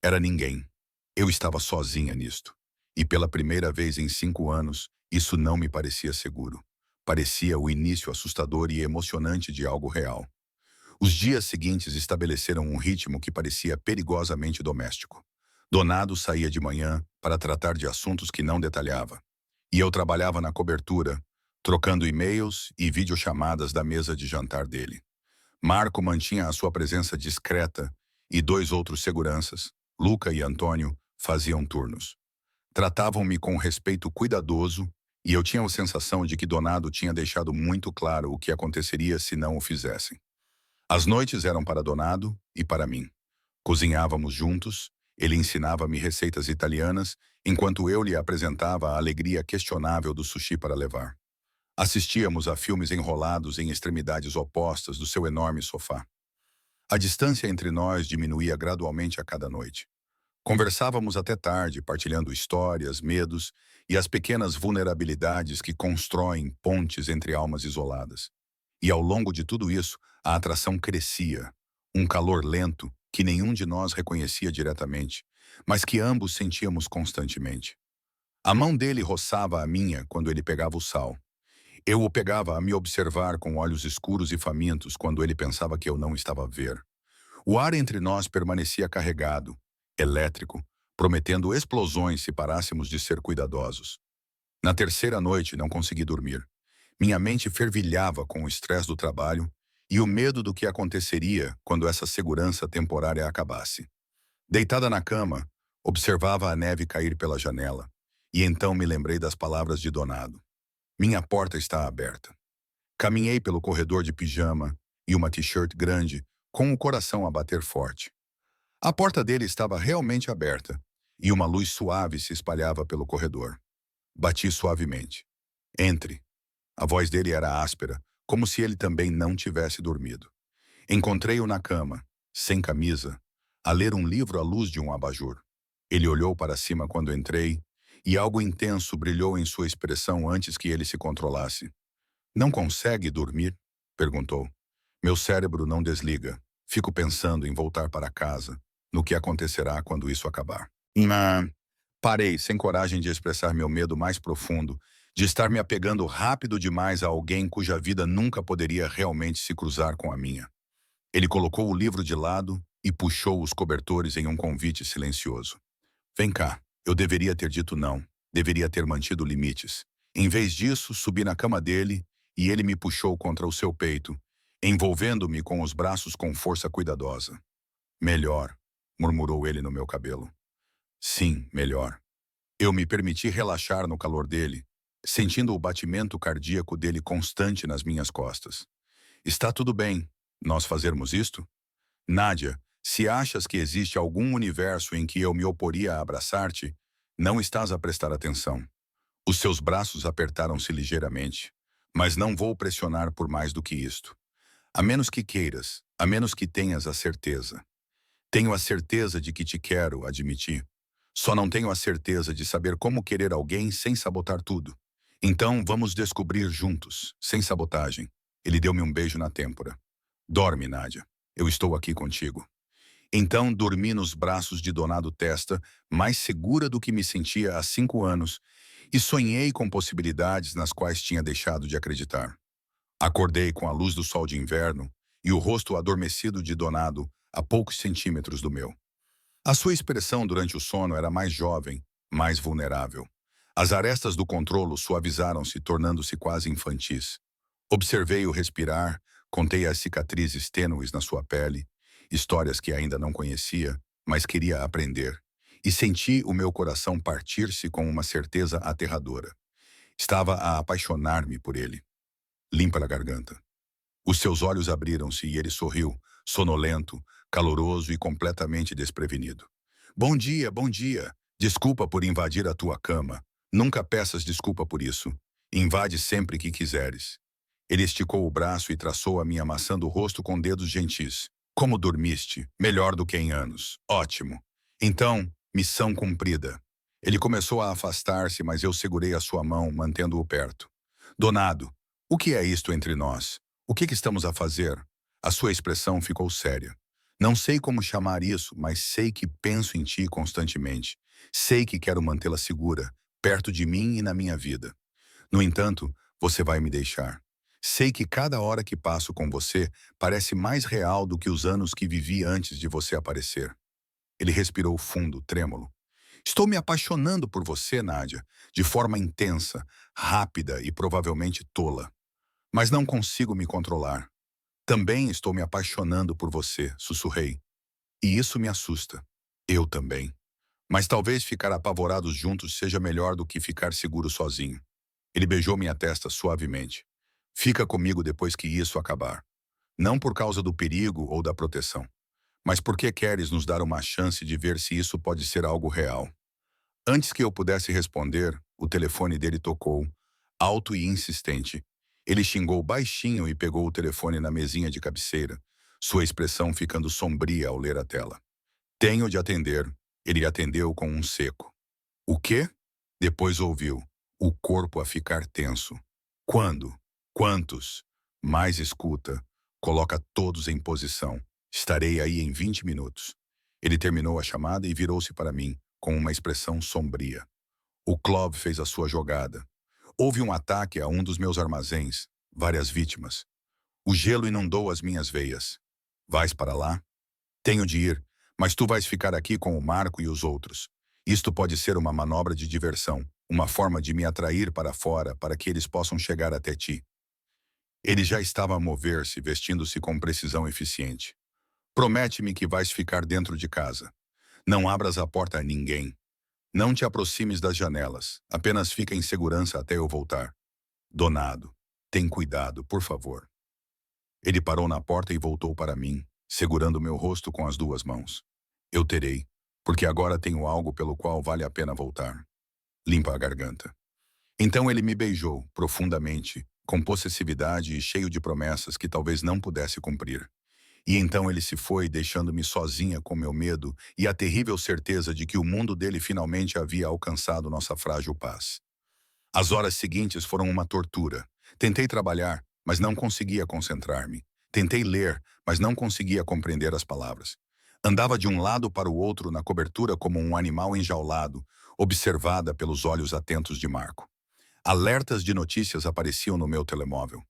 era ninguém. Eu estava sozinha nisto. E pela primeira vez em 5 anos, isso não me parecia seguro. Parecia o início assustador e emocionante de algo real. Os dias seguintes estabeleceram um ritmo que parecia perigosamente doméstico. Donado saía de manhã para tratar de assuntos que não detalhava. E eu trabalhava na cobertura, trocando e-mails e videochamadas da mesa de jantar dele. Marco mantinha a sua presença discreta e 2 outros seguranças, Luca e Antônio, faziam turnos. Tratavam-me com respeito cuidadoso e eu tinha a sensação de que Donado tinha deixado muito claro o que aconteceria se não o fizessem. As noites eram para Donado e para mim. Cozinhávamos juntos, ele ensinava-me receitas italianas, enquanto eu lhe apresentava a alegria questionável do sushi para levar. Assistíamos a filmes enrolados em extremidades opostas do seu enorme sofá. A distância entre nós diminuía gradualmente a cada noite. Conversávamos até tarde, partilhando histórias, medos e as pequenas vulnerabilidades que constroem pontes entre almas isoladas. E ao longo de tudo isso, a atração crescia, um calor lento que nenhum de nós reconhecia diretamente, mas que ambos sentíamos constantemente. A mão dele roçava a minha quando ele pegava o sal. Eu o pegava a me observar com olhos escuros e famintos quando ele pensava que eu não estava a ver. O ar entre nós permanecia carregado, elétrico, prometendo explosões se parássemos de ser cuidadosos. Na terceira noite não consegui dormir. Minha mente fervilhava com o estresse do trabalho e o medo do que aconteceria quando essa segurança temporária acabasse. Deitada na cama, observava a neve cair pela janela, e então me lembrei das palavras de Donado. Minha porta está aberta. Caminhei pelo corredor de pijama e uma t-shirt grande, com o coração a bater forte. A porta dele estava realmente aberta, e uma luz suave se espalhava pelo corredor. Bati suavemente. Entre. A voz dele era áspera, como se ele também não tivesse dormido. Encontrei-o na cama, sem camisa, a ler um livro à luz de um abajur. Ele olhou para cima quando entrei, e algo intenso brilhou em sua expressão antes que ele se controlasse. "Não consegue dormir?" perguntou. "Meu cérebro não desliga. Fico pensando em voltar para casa, no que acontecerá quando isso acabar." Parei, sem coragem de expressar meu medo mais profundo, de estar me apegando rápido demais a alguém cuja vida nunca poderia realmente se cruzar com a minha. Ele colocou o livro de lado e puxou os cobertores em um convite silencioso. "Vem cá, eu deveria ter dito não, deveria ter mantido limites. Em vez disso, subi na cama dele e ele me puxou contra o seu peito, envolvendo-me com os braços com força cuidadosa. Melhor, murmurou ele no meu cabelo. Sim, melhor. Eu me permiti relaxar no calor dele, sentindo o batimento cardíaco dele constante nas minhas costas. Está tudo bem, nós fazermos isto? Nádia, se achas que existe algum universo em que eu me oporia a abraçar-te, não estás a prestar atenção. Os seus braços apertaram-se ligeiramente, mas não vou pressionar por mais do que isto. A menos que queiras, a menos que tenhas a certeza. Tenho a certeza de que te quero, admiti. Só não tenho a certeza de saber como querer alguém sem sabotar tudo. Então, vamos descobrir juntos, sem sabotagem. Ele deu-me um beijo na têmpora. Dorme, Nádia. Eu estou aqui contigo. Então, dormi nos braços de Donado Testa, mais segura do que me sentia há 5 anos, e sonhei com possibilidades nas quais tinha deixado de acreditar. Acordei com a luz do sol de inverno e o rosto adormecido de Donado a poucos centímetros do meu. A sua expressão durante o sono era mais jovem, mais vulnerável. As arestas do controlo suavizaram-se, tornando-se quase infantis. Observei-o respirar, contei as cicatrizes tênues na sua pele, histórias que ainda não conhecia, mas queria aprender, e senti o meu coração partir-se com uma certeza aterradora. Estava a apaixonar-me por ele. Limpa a garganta. Os seus olhos abriram-se e ele sorriu, sonolento, caloroso e completamente desprevenido. Bom dia, bom dia. Desculpa por invadir a tua cama. Nunca peças desculpa por isso. Invade sempre que quiseres. Ele esticou o braço e traçou a minha maçã do rosto com dedos gentis. Como dormiste? Melhor do que em anos. Ótimo. Então, missão cumprida. Ele começou a afastar-se, mas eu segurei a sua mão, mantendo-o perto. Donado, o que é isto entre nós? O que estamos a fazer? A sua expressão ficou séria. Não sei como chamar isso, mas sei que penso em ti constantemente. Sei que quero mantê-la segura, perto de mim e na minha vida. No entanto, você vai me deixar. Sei que cada hora que passo com você parece mais real do que os anos que vivi antes de você aparecer. Ele respirou fundo, trêmulo. Estou me apaixonando por você, Nádia, de forma intensa, rápida e provavelmente tola. Mas não consigo me controlar. Também estou me apaixonando por você, sussurrei. E isso me assusta. Eu também. Mas talvez ficar apavorados juntos seja melhor do que ficar seguro sozinho. Ele beijou minha testa suavemente. Fica comigo depois que isso acabar. Não por causa do perigo ou da proteção, mas porque queres nos dar uma chance de ver se isso pode ser algo real. Antes que eu pudesse responder, o telefone dele tocou, alto e insistente. Ele xingou baixinho e pegou o telefone na mesinha de cabeceira, sua expressão ficando sombria ao ler a tela. Tenho de atender. Ele atendeu com um seco. O quê? Depois ouviu, o corpo a ficar tenso. Quando? Quantos? Mais escuta. Coloca todos em posição. Estarei aí em 20 minutos. Ele terminou a chamada e virou-se para mim, com uma expressão sombria. O Clove fez a sua jogada. Houve um ataque a um dos meus armazéns, várias vítimas. O gelo inundou as minhas veias. Vais para lá? Tenho de ir, mas tu vais ficar aqui com o Marco e os outros. Isto pode ser uma manobra de diversão, uma forma de me atrair para fora para que eles possam chegar até ti. Ele já estava a mover-se, vestindo-se com precisão eficiente. Promete-me que vais ficar dentro de casa. Não abras a porta a ninguém. Não te aproximes das janelas. Apenas fica em segurança até eu voltar. Donado, tem cuidado, por favor. Ele parou na porta e voltou para mim, segurando meu rosto com as duas mãos. Eu terei, porque agora tenho algo pelo qual vale a pena voltar. Limpa a garganta. Então ele me beijou, profundamente, com possessividade e cheio de promessas que talvez não pudesse cumprir. E então ele se foi, deixando-me sozinha com meu medo e a terrível certeza de que o mundo dele finalmente havia alcançado nossa frágil paz. As horas seguintes foram uma tortura. Tentei trabalhar, mas não conseguia concentrar-me. Tentei ler, mas não conseguia compreender as palavras. Andava de um lado para o outro na cobertura como um animal enjaulado, observada pelos olhos atentos de Marco. Alertas de notícias apareciam no meu telemóvel.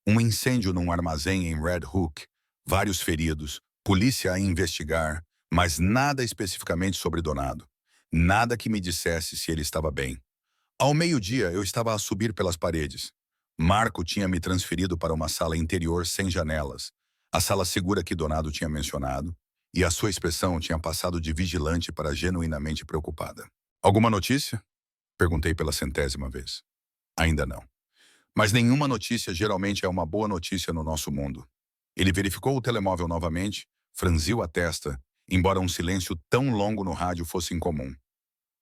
Um incêndio num armazém em Red Hook, vários feridos, polícia a investigar, mas nada especificamente sobre Donado. Nada que me dissesse se ele estava bem. Ao meio-dia, eu estava a subir pelas paredes. Marco tinha me transferido para uma sala interior sem janelas, a sala segura que Donado tinha mencionado, e a sua expressão tinha passado de vigilante para genuinamente preocupada. Alguma notícia? Perguntei pela 100ª vez. Ainda não. Mas nenhuma notícia geralmente é uma boa notícia no nosso mundo. Ele verificou o telemóvel novamente, franziu a testa, embora um silêncio tão longo no rádio fosse incomum.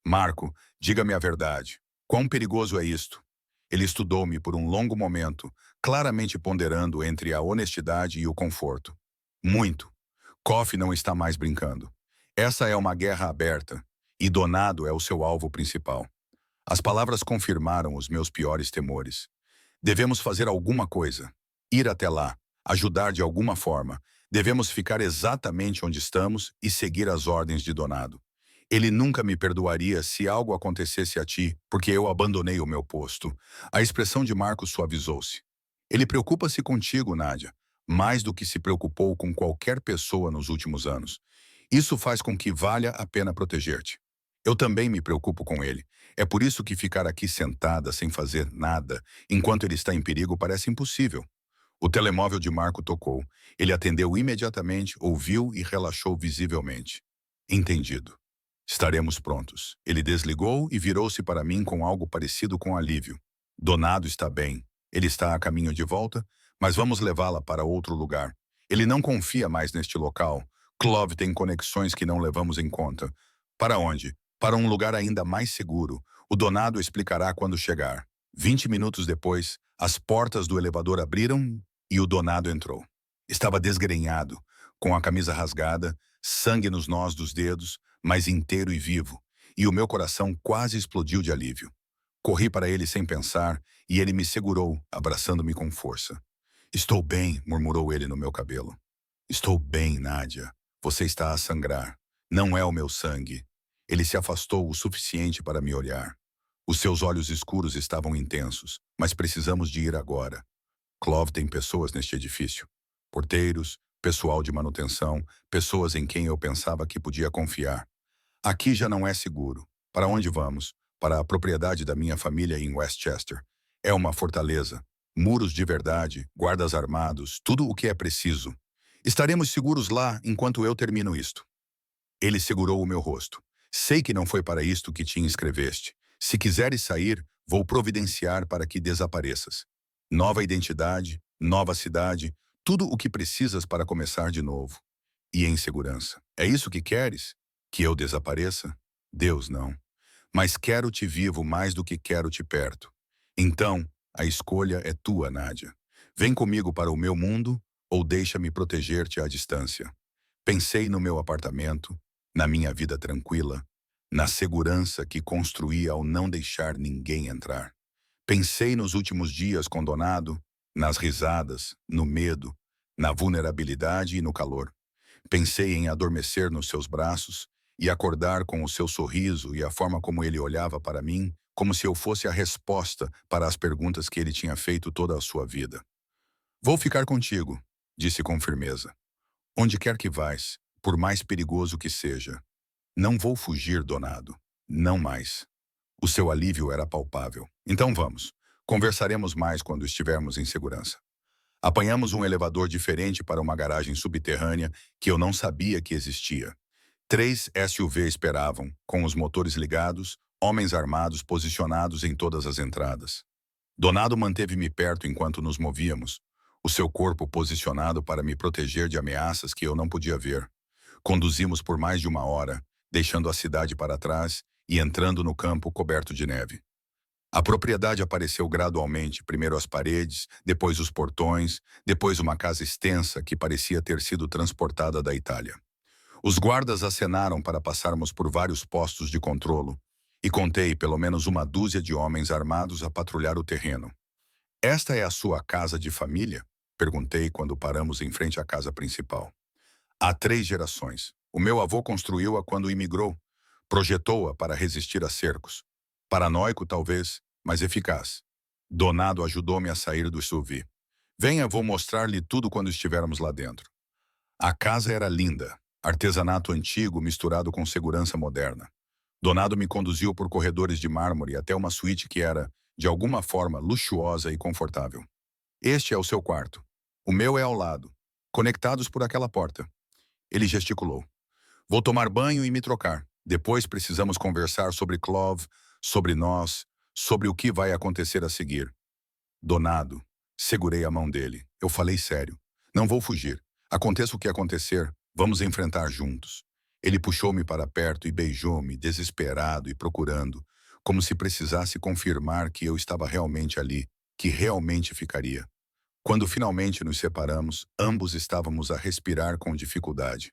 Marco, diga-me a verdade. Quão perigoso é isto? Ele estudou-me por um longo momento, claramente ponderando entre a honestidade e o conforto. Muito. Coffee não está mais brincando. Essa é uma guerra aberta. E Donado é o seu alvo principal. As palavras confirmaram os meus piores temores. Devemos fazer alguma coisa. Ir até lá. Ajudar de alguma forma. Devemos ficar exatamente onde estamos e seguir as ordens de Donado. Ele nunca me perdoaria se algo acontecesse a ti, porque eu abandonei o meu posto. A expressão de Marcos suavizou-se. Ele preocupa-se contigo, Nádia, mais do que se preocupou com qualquer pessoa nos últimos anos. Isso faz com que valha a pena proteger-te. Eu também me preocupo com ele. É por isso que ficar aqui sentada sem fazer nada, enquanto ele está em perigo, parece impossível. O telemóvel de Marco tocou. Ele atendeu imediatamente, ouviu e relaxou visivelmente. Entendido. Estaremos prontos. Ele desligou e virou-se para mim com algo parecido com alívio. Donado está bem. Ele está a caminho de volta, mas vamos levá-la para outro lugar. Ele não confia mais neste local. Clove tem conexões que não levamos em conta. Para onde? Para um lugar ainda mais seguro. O Donado explicará quando chegar. 20 minutos depois, as portas do elevador abriram e o Donado entrou. Estava desgrenhado, com a camisa rasgada, sangue nos nós dos dedos, mas inteiro e vivo, e o meu coração quase explodiu de alívio. Corri para ele sem pensar, e ele me segurou, abraçando-me com força. Estou bem, murmurou ele no meu cabelo. Estou bem, Nádia. Você está a sangrar. Não é o meu sangue. Ele se afastou o suficiente para me olhar. Os seus olhos escuros estavam intensos, mas precisamos de ir agora. Clove tem pessoas neste edifício. Porteiros, pessoal de manutenção, pessoas em quem eu pensava que podia confiar. Aqui já não é seguro. Para onde vamos? Para a propriedade da minha família em Westchester. É uma fortaleza. Muros de verdade, guardas armados, tudo o que é preciso. Estaremos seguros lá enquanto eu termino isto. Ele segurou o meu rosto. Sei que não foi para isto que te inscreveste. Se quiseres sair, vou providenciar para que desapareças. Nova identidade, nova cidade, tudo o que precisas para começar de novo. E em segurança. É isso que queres? Que eu desapareça? Deus, não. Mas quero-te vivo mais do que quero-te perto. Então, a escolha é tua, Nádia. Vem comigo para o meu mundo ou deixa-me proteger-te à distância. Pensei no meu apartamento, na minha vida tranquila, na segurança que construí ao não deixar ninguém entrar. Pensei nos últimos dias com Donado, nas risadas, no medo, na vulnerabilidade e no calor. Pensei em adormecer nos seus braços e acordar com o seu sorriso e a forma como ele olhava para mim, como se eu fosse a resposta para as perguntas que ele tinha feito toda a sua vida. Vou ficar contigo, disse com firmeza. Onde quer que vais, por mais perigoso que seja. Não vou fugir, Donado. Não mais. O seu alívio era palpável. Então vamos. Conversaremos mais quando estivermos em segurança. Apanhamos um elevador diferente para uma garagem subterrânea que eu não sabia que existia. 3 SUV esperavam, com os motores ligados, homens armados posicionados em todas as entradas. Donado manteve-me perto enquanto nos movíamos, o seu corpo posicionado para me proteger de ameaças que eu não podia ver. Conduzimos por mais de 1 hora, deixando a cidade para trás e entrando no campo coberto de neve. A propriedade apareceu gradualmente, primeiro as paredes, depois os portões, depois uma casa extensa que parecia ter sido transportada da Itália. Os guardas acenaram para passarmos por vários postos de controlo, e contei pelo menos 1 dúzia de homens armados a patrulhar o terreno. Esta é a sua casa de família? Perguntei quando paramos em frente à casa principal. Há 3 gerações. O meu avô construiu-a quando imigrou. Projetou-a para resistir a cercos. Paranoico, talvez, mas eficaz. Donado ajudou-me a sair do SUV. Venha, vou mostrar-lhe tudo quando estivermos lá dentro. A casa era linda, artesanato antigo misturado com segurança moderna. Donado me conduziu por corredores de mármore até uma suíte que era, de alguma forma, luxuosa e confortável. Este é o seu quarto. O meu é ao lado, conectados por aquela porta. Ele gesticulou. Vou tomar banho e me trocar. Depois precisamos conversar sobre Clove, sobre nós, sobre o que vai acontecer a seguir. Donado, segurei a mão dele. Eu falei sério. Não vou fugir. Aconteça o que acontecer, vamos enfrentar juntos. Ele puxou-me para perto e beijou-me, desesperado e procurando, como se precisasse confirmar que eu estava realmente ali, que realmente ficaria. Quando finalmente nos separamos, ambos estávamos a respirar com dificuldade.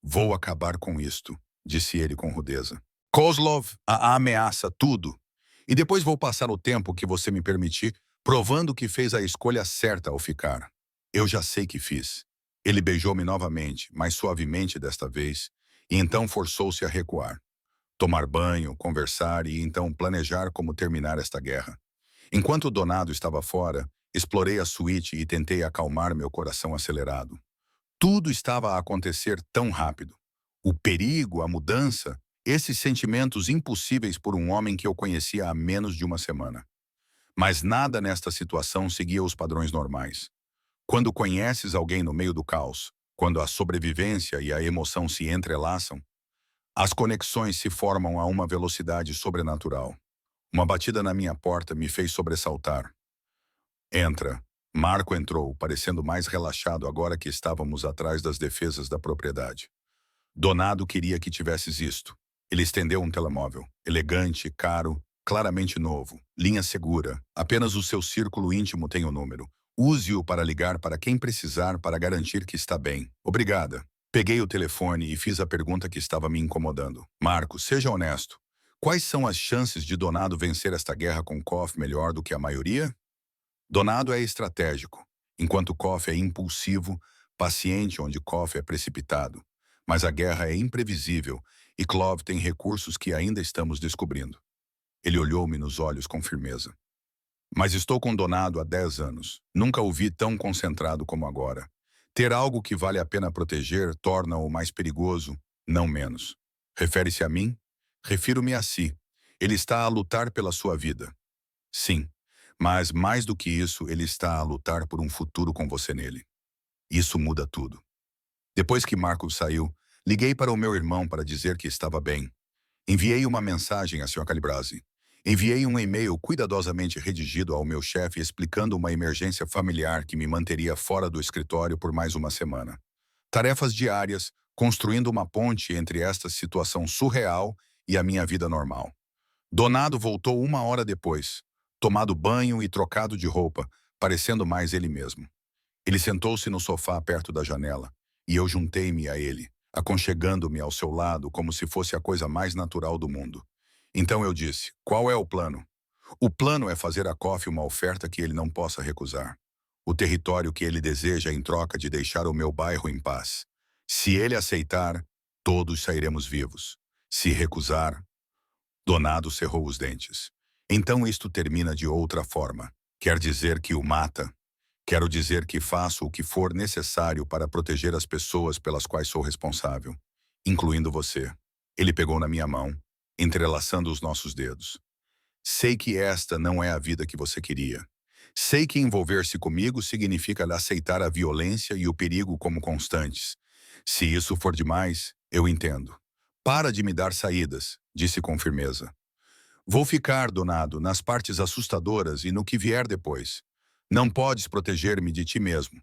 Vou acabar com isto, disse ele com rudeza. Kozlov a ameaça tudo. E depois vou passar o tempo que você me permitir, provando que fez a escolha certa ao ficar. Eu já sei que fiz. Ele beijou-me novamente, mais suavemente desta vez, e então forçou-se a recuar. Tomar banho, conversar e então planejar como terminar esta guerra. Enquanto o Donado estava fora, explorei a suíte e tentei acalmar meu coração acelerado. Tudo estava a acontecer tão rápido. O perigo, a mudança, esses sentimentos impossíveis por um homem que eu conhecia há menos de uma semana. Mas nada nesta situação seguia os padrões normais. Quando conheces alguém no meio do caos, quando a sobrevivência e a emoção se entrelaçam, as conexões se formam a uma velocidade sobrenatural. Uma batida na minha porta me fez sobressaltar. Entra. Marco entrou, parecendo mais relaxado agora que estávamos atrás das defesas da propriedade. Donado queria que tivesses isto. Ele estendeu um telemóvel. Elegante, caro, claramente novo. Linha segura. Apenas o seu círculo íntimo tem o número. Use-o para ligar para quem precisar para garantir que está bem. Obrigada. Peguei o telefone e fiz a pergunta que estava me incomodando. Marco, seja honesto. Quais são as chances de Donado vencer esta guerra com Koff melhor do que a maioria? Donado é estratégico, enquanto Koff é impulsivo, paciente onde Koff é precipitado. Mas a guerra é imprevisível e Clove tem recursos que ainda estamos descobrindo. Ele olhou-me nos olhos com firmeza. Mas estou com Donado há 10 anos. Nunca o vi tão concentrado como agora. Ter algo que vale a pena proteger torna-o mais perigoso, não menos. Refere-se a mim? Refiro-me a si. Ele está a lutar pela sua vida. Sim, mas mais do que isso, ele está a lutar por um futuro com você nele. Isso muda tudo. Depois que Marco saiu, liguei para o meu irmão para dizer que estava bem. Enviei uma mensagem a Sr. Calibrasi. Enviei um e-mail cuidadosamente redigido ao meu chefe explicando uma emergência familiar que me manteria fora do escritório por mais uma semana. Tarefas diárias, construindo uma ponte entre esta situação surreal e a minha vida normal. Donado voltou uma hora depois, tomado banho e trocado de roupa, parecendo mais ele mesmo. Ele sentou-se no sofá perto da janela, e eu juntei-me a ele, aconchegando-me ao seu lado como se fosse a coisa mais natural do mundo. Então eu disse, qual é o plano? O plano é fazer a Koff uma oferta que ele não possa recusar. O território que ele deseja em troca de deixar o meu bairro em paz. Se ele aceitar, todos sairemos vivos. Se recusar, Donado cerrou os dentes. Então isto termina de outra forma. Quer dizer que o mata? Quero dizer que faço o que for necessário para proteger as pessoas pelas quais sou responsável, incluindo você. Ele pegou na minha mão, entrelaçando os nossos dedos. Sei que esta não é a vida que você queria. Sei que envolver-se comigo significa aceitar a violência e o perigo como constantes. Se isso for demais, eu entendo. Para de me dar saídas, disse com firmeza. Vou ficar, Donado, nas partes assustadoras e no que vier depois. Não podes proteger-me de ti mesmo.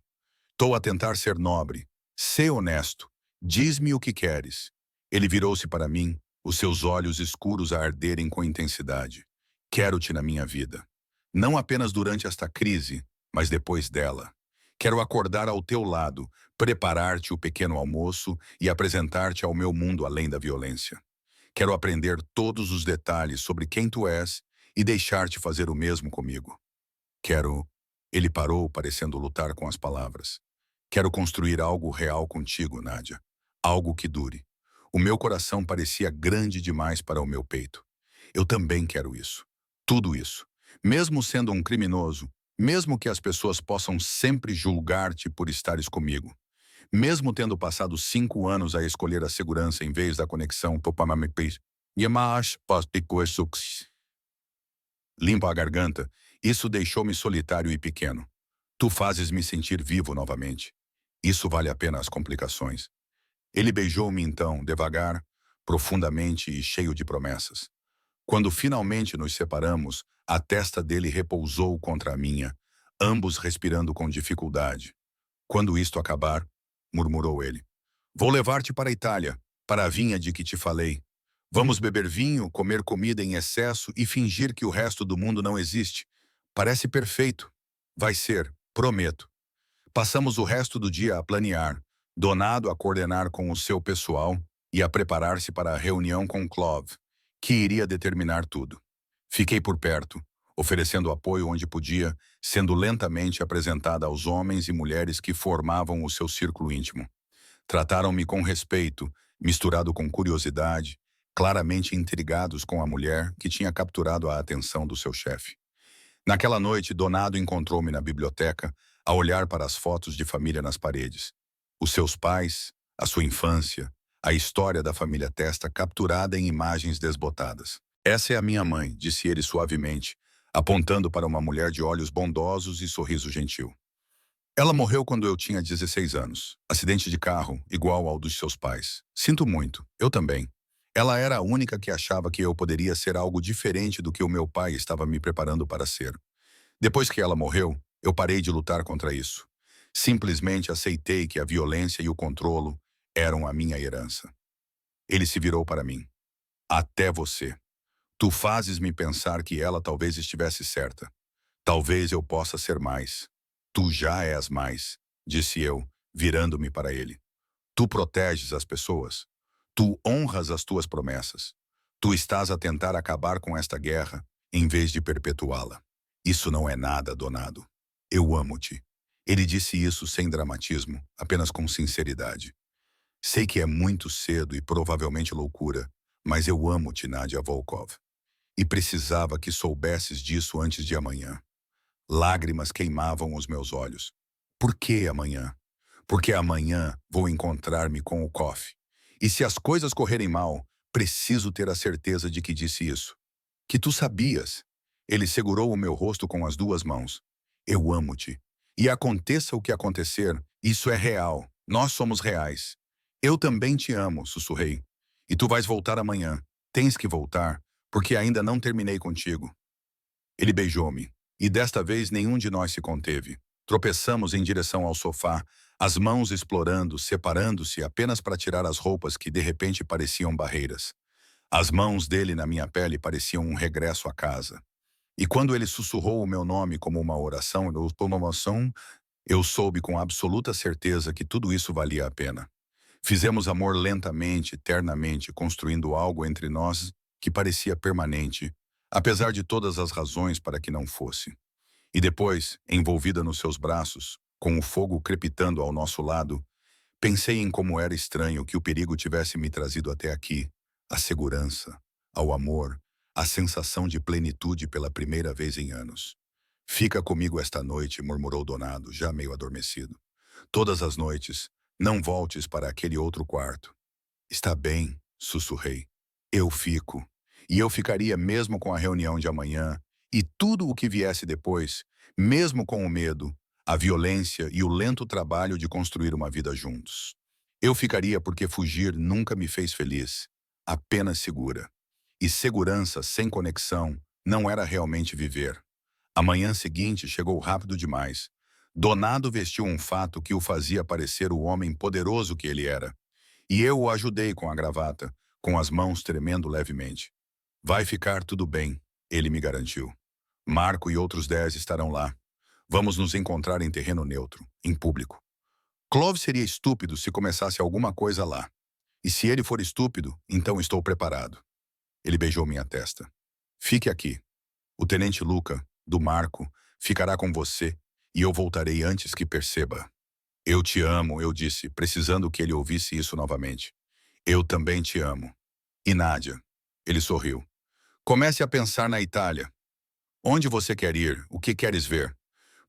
Estou a tentar ser nobre. Sê honesto. Diz-me o que queres. Ele virou-se para mim, os seus olhos escuros a arderem com intensidade. Quero-te na minha vida. Não apenas durante esta crise, mas depois dela. Quero acordar ao teu lado, preparar-te o pequeno almoço e apresentar-te ao meu mundo além da violência. Quero aprender todos os detalhes sobre quem tu és e deixar-te fazer o mesmo comigo. Quero... Ele parou, parecendo lutar com as palavras. Quero construir algo real contigo, Nádia. Algo que dure. O meu coração parecia grande demais para o meu peito. Eu também quero isso. Tudo isso. Mesmo sendo um criminoso, mesmo que as pessoas possam sempre julgar-te por estares comigo. Mesmo tendo passado 5 anos a escolher a segurança em vez da conexão, limpa a garganta, isso deixou-me solitário e pequeno. Tu fazes-me sentir vivo novamente. Isso vale a pena as complicações. Ele beijou-me então, devagar, profundamente e cheio de promessas. Quando finalmente nos separamos, a testa dele repousou contra a minha, ambos respirando com dificuldade. Quando isto acabar, murmurou ele, vou levar-te para a Itália, para a vinha de que te falei. Vamos beber vinho, comer comida em excesso e fingir que o resto do mundo não existe. Parece perfeito. Vai ser, prometo. Passamos o resto do dia a planear, Donado a coordenar com o seu pessoal e a preparar-se para a reunião com Clove. que iria determinar tudo. Fiquei por perto, oferecendo apoio onde podia, sendo lentamente apresentada aos homens e mulheres que formavam o seu círculo íntimo. Trataram-me com respeito, misturado com curiosidade, claramente intrigados com a mulher que tinha capturado a atenção do seu chefe. Naquela noite, Donado encontrou-me na biblioteca, a olhar para as fotos de família nas paredes. Os seus pais, a sua infância, a história da família Testa capturada em imagens desbotadas. Essa é a minha mãe, disse ele suavemente, apontando para uma mulher de olhos bondosos e sorriso gentil. Ela morreu quando eu tinha 16 anos. Acidente de carro, igual ao dos seus pais. Sinto muito, eu também. Ela era a única que achava que eu poderia ser algo diferente do que o meu pai estava me preparando para ser. Depois que ela morreu, eu parei de lutar contra isso. Simplesmente aceitei que a violência e o controlo eram a minha herança. Ele se virou para mim. Até você. Tu fazes-me pensar que ela talvez estivesse certa. Talvez eu possa ser mais. Tu já és mais, disse eu, virando-me para ele. Tu proteges as pessoas. Tu honras as tuas promessas. Tu estás a tentar acabar com esta guerra, em vez de perpetuá-la. Isso não é nada, Donado. Eu amo-te. Ele disse isso sem dramatismo, apenas com sinceridade. Sei que é muito cedo e provavelmente loucura, mas eu amo-te, Nadia Volkov. E precisava que soubesses disso antes de amanhã. Lágrimas queimavam os meus olhos. Por que amanhã? Porque amanhã vou encontrar-me com o Koff. E se as coisas correrem mal, preciso ter a certeza de que disse isso. Que tu sabias. Ele segurou o meu rosto com as duas mãos. Eu amo-te. E aconteça o que acontecer, isso é real. Nós somos reais. Eu também te amo, sussurrei. E tu vais voltar amanhã. Tens que voltar, porque ainda não terminei contigo. Ele beijou-me. E desta vez nenhum de nós se conteve. Tropeçamos em direção ao sofá, as mãos explorando, separando-se apenas para tirar as roupas que de repente pareciam barreiras. As mãos dele na minha pele pareciam um regresso à casa. E quando ele sussurrou o meu nome como uma oração, eu soube com absoluta certeza que tudo isso valia a pena. Fizemos amor lentamente, ternamente, construindo algo entre nós que parecia permanente, apesar de todas as razões para que não fosse. E depois, envolvida nos seus braços, com o fogo crepitando ao nosso lado, pensei em como era estranho que o perigo tivesse me trazido até aqui, a segurança, ao amor, a sensação de plenitude pela primeira vez em anos. Fica comigo esta noite, murmurou Donado, já meio adormecido. Todas as noites, não voltes para aquele outro quarto. Está bem, sussurrei. Eu fico. E eu ficaria mesmo com a reunião de amanhã e tudo o que viesse depois, mesmo com o medo, a violência e o lento trabalho de construir uma vida juntos. Eu ficaria porque fugir nunca me fez feliz, apenas segura. E segurança sem conexão não era realmente viver. A manhã seguinte chegou rápido demais. Donado vestiu um fato que o fazia parecer o homem poderoso que ele era. E eu o ajudei com a gravata, com as mãos tremendo levemente. Vai ficar tudo bem, ele me garantiu. Marco e outros 10 estarão lá. Vamos nos encontrar em terreno neutro, em público. Clove seria estúpido se começasse alguma coisa lá. E se ele for estúpido, então estou preparado. Ele beijou minha testa. Fique aqui. O tenente Luca, do Marco, ficará com você e eu voltarei antes que perceba. Eu te amo, eu disse, precisando que ele ouvisse isso novamente. Eu também te amo. E Nádia? Ele sorriu. Comece a pensar na Itália. Onde você quer ir? O que queres ver?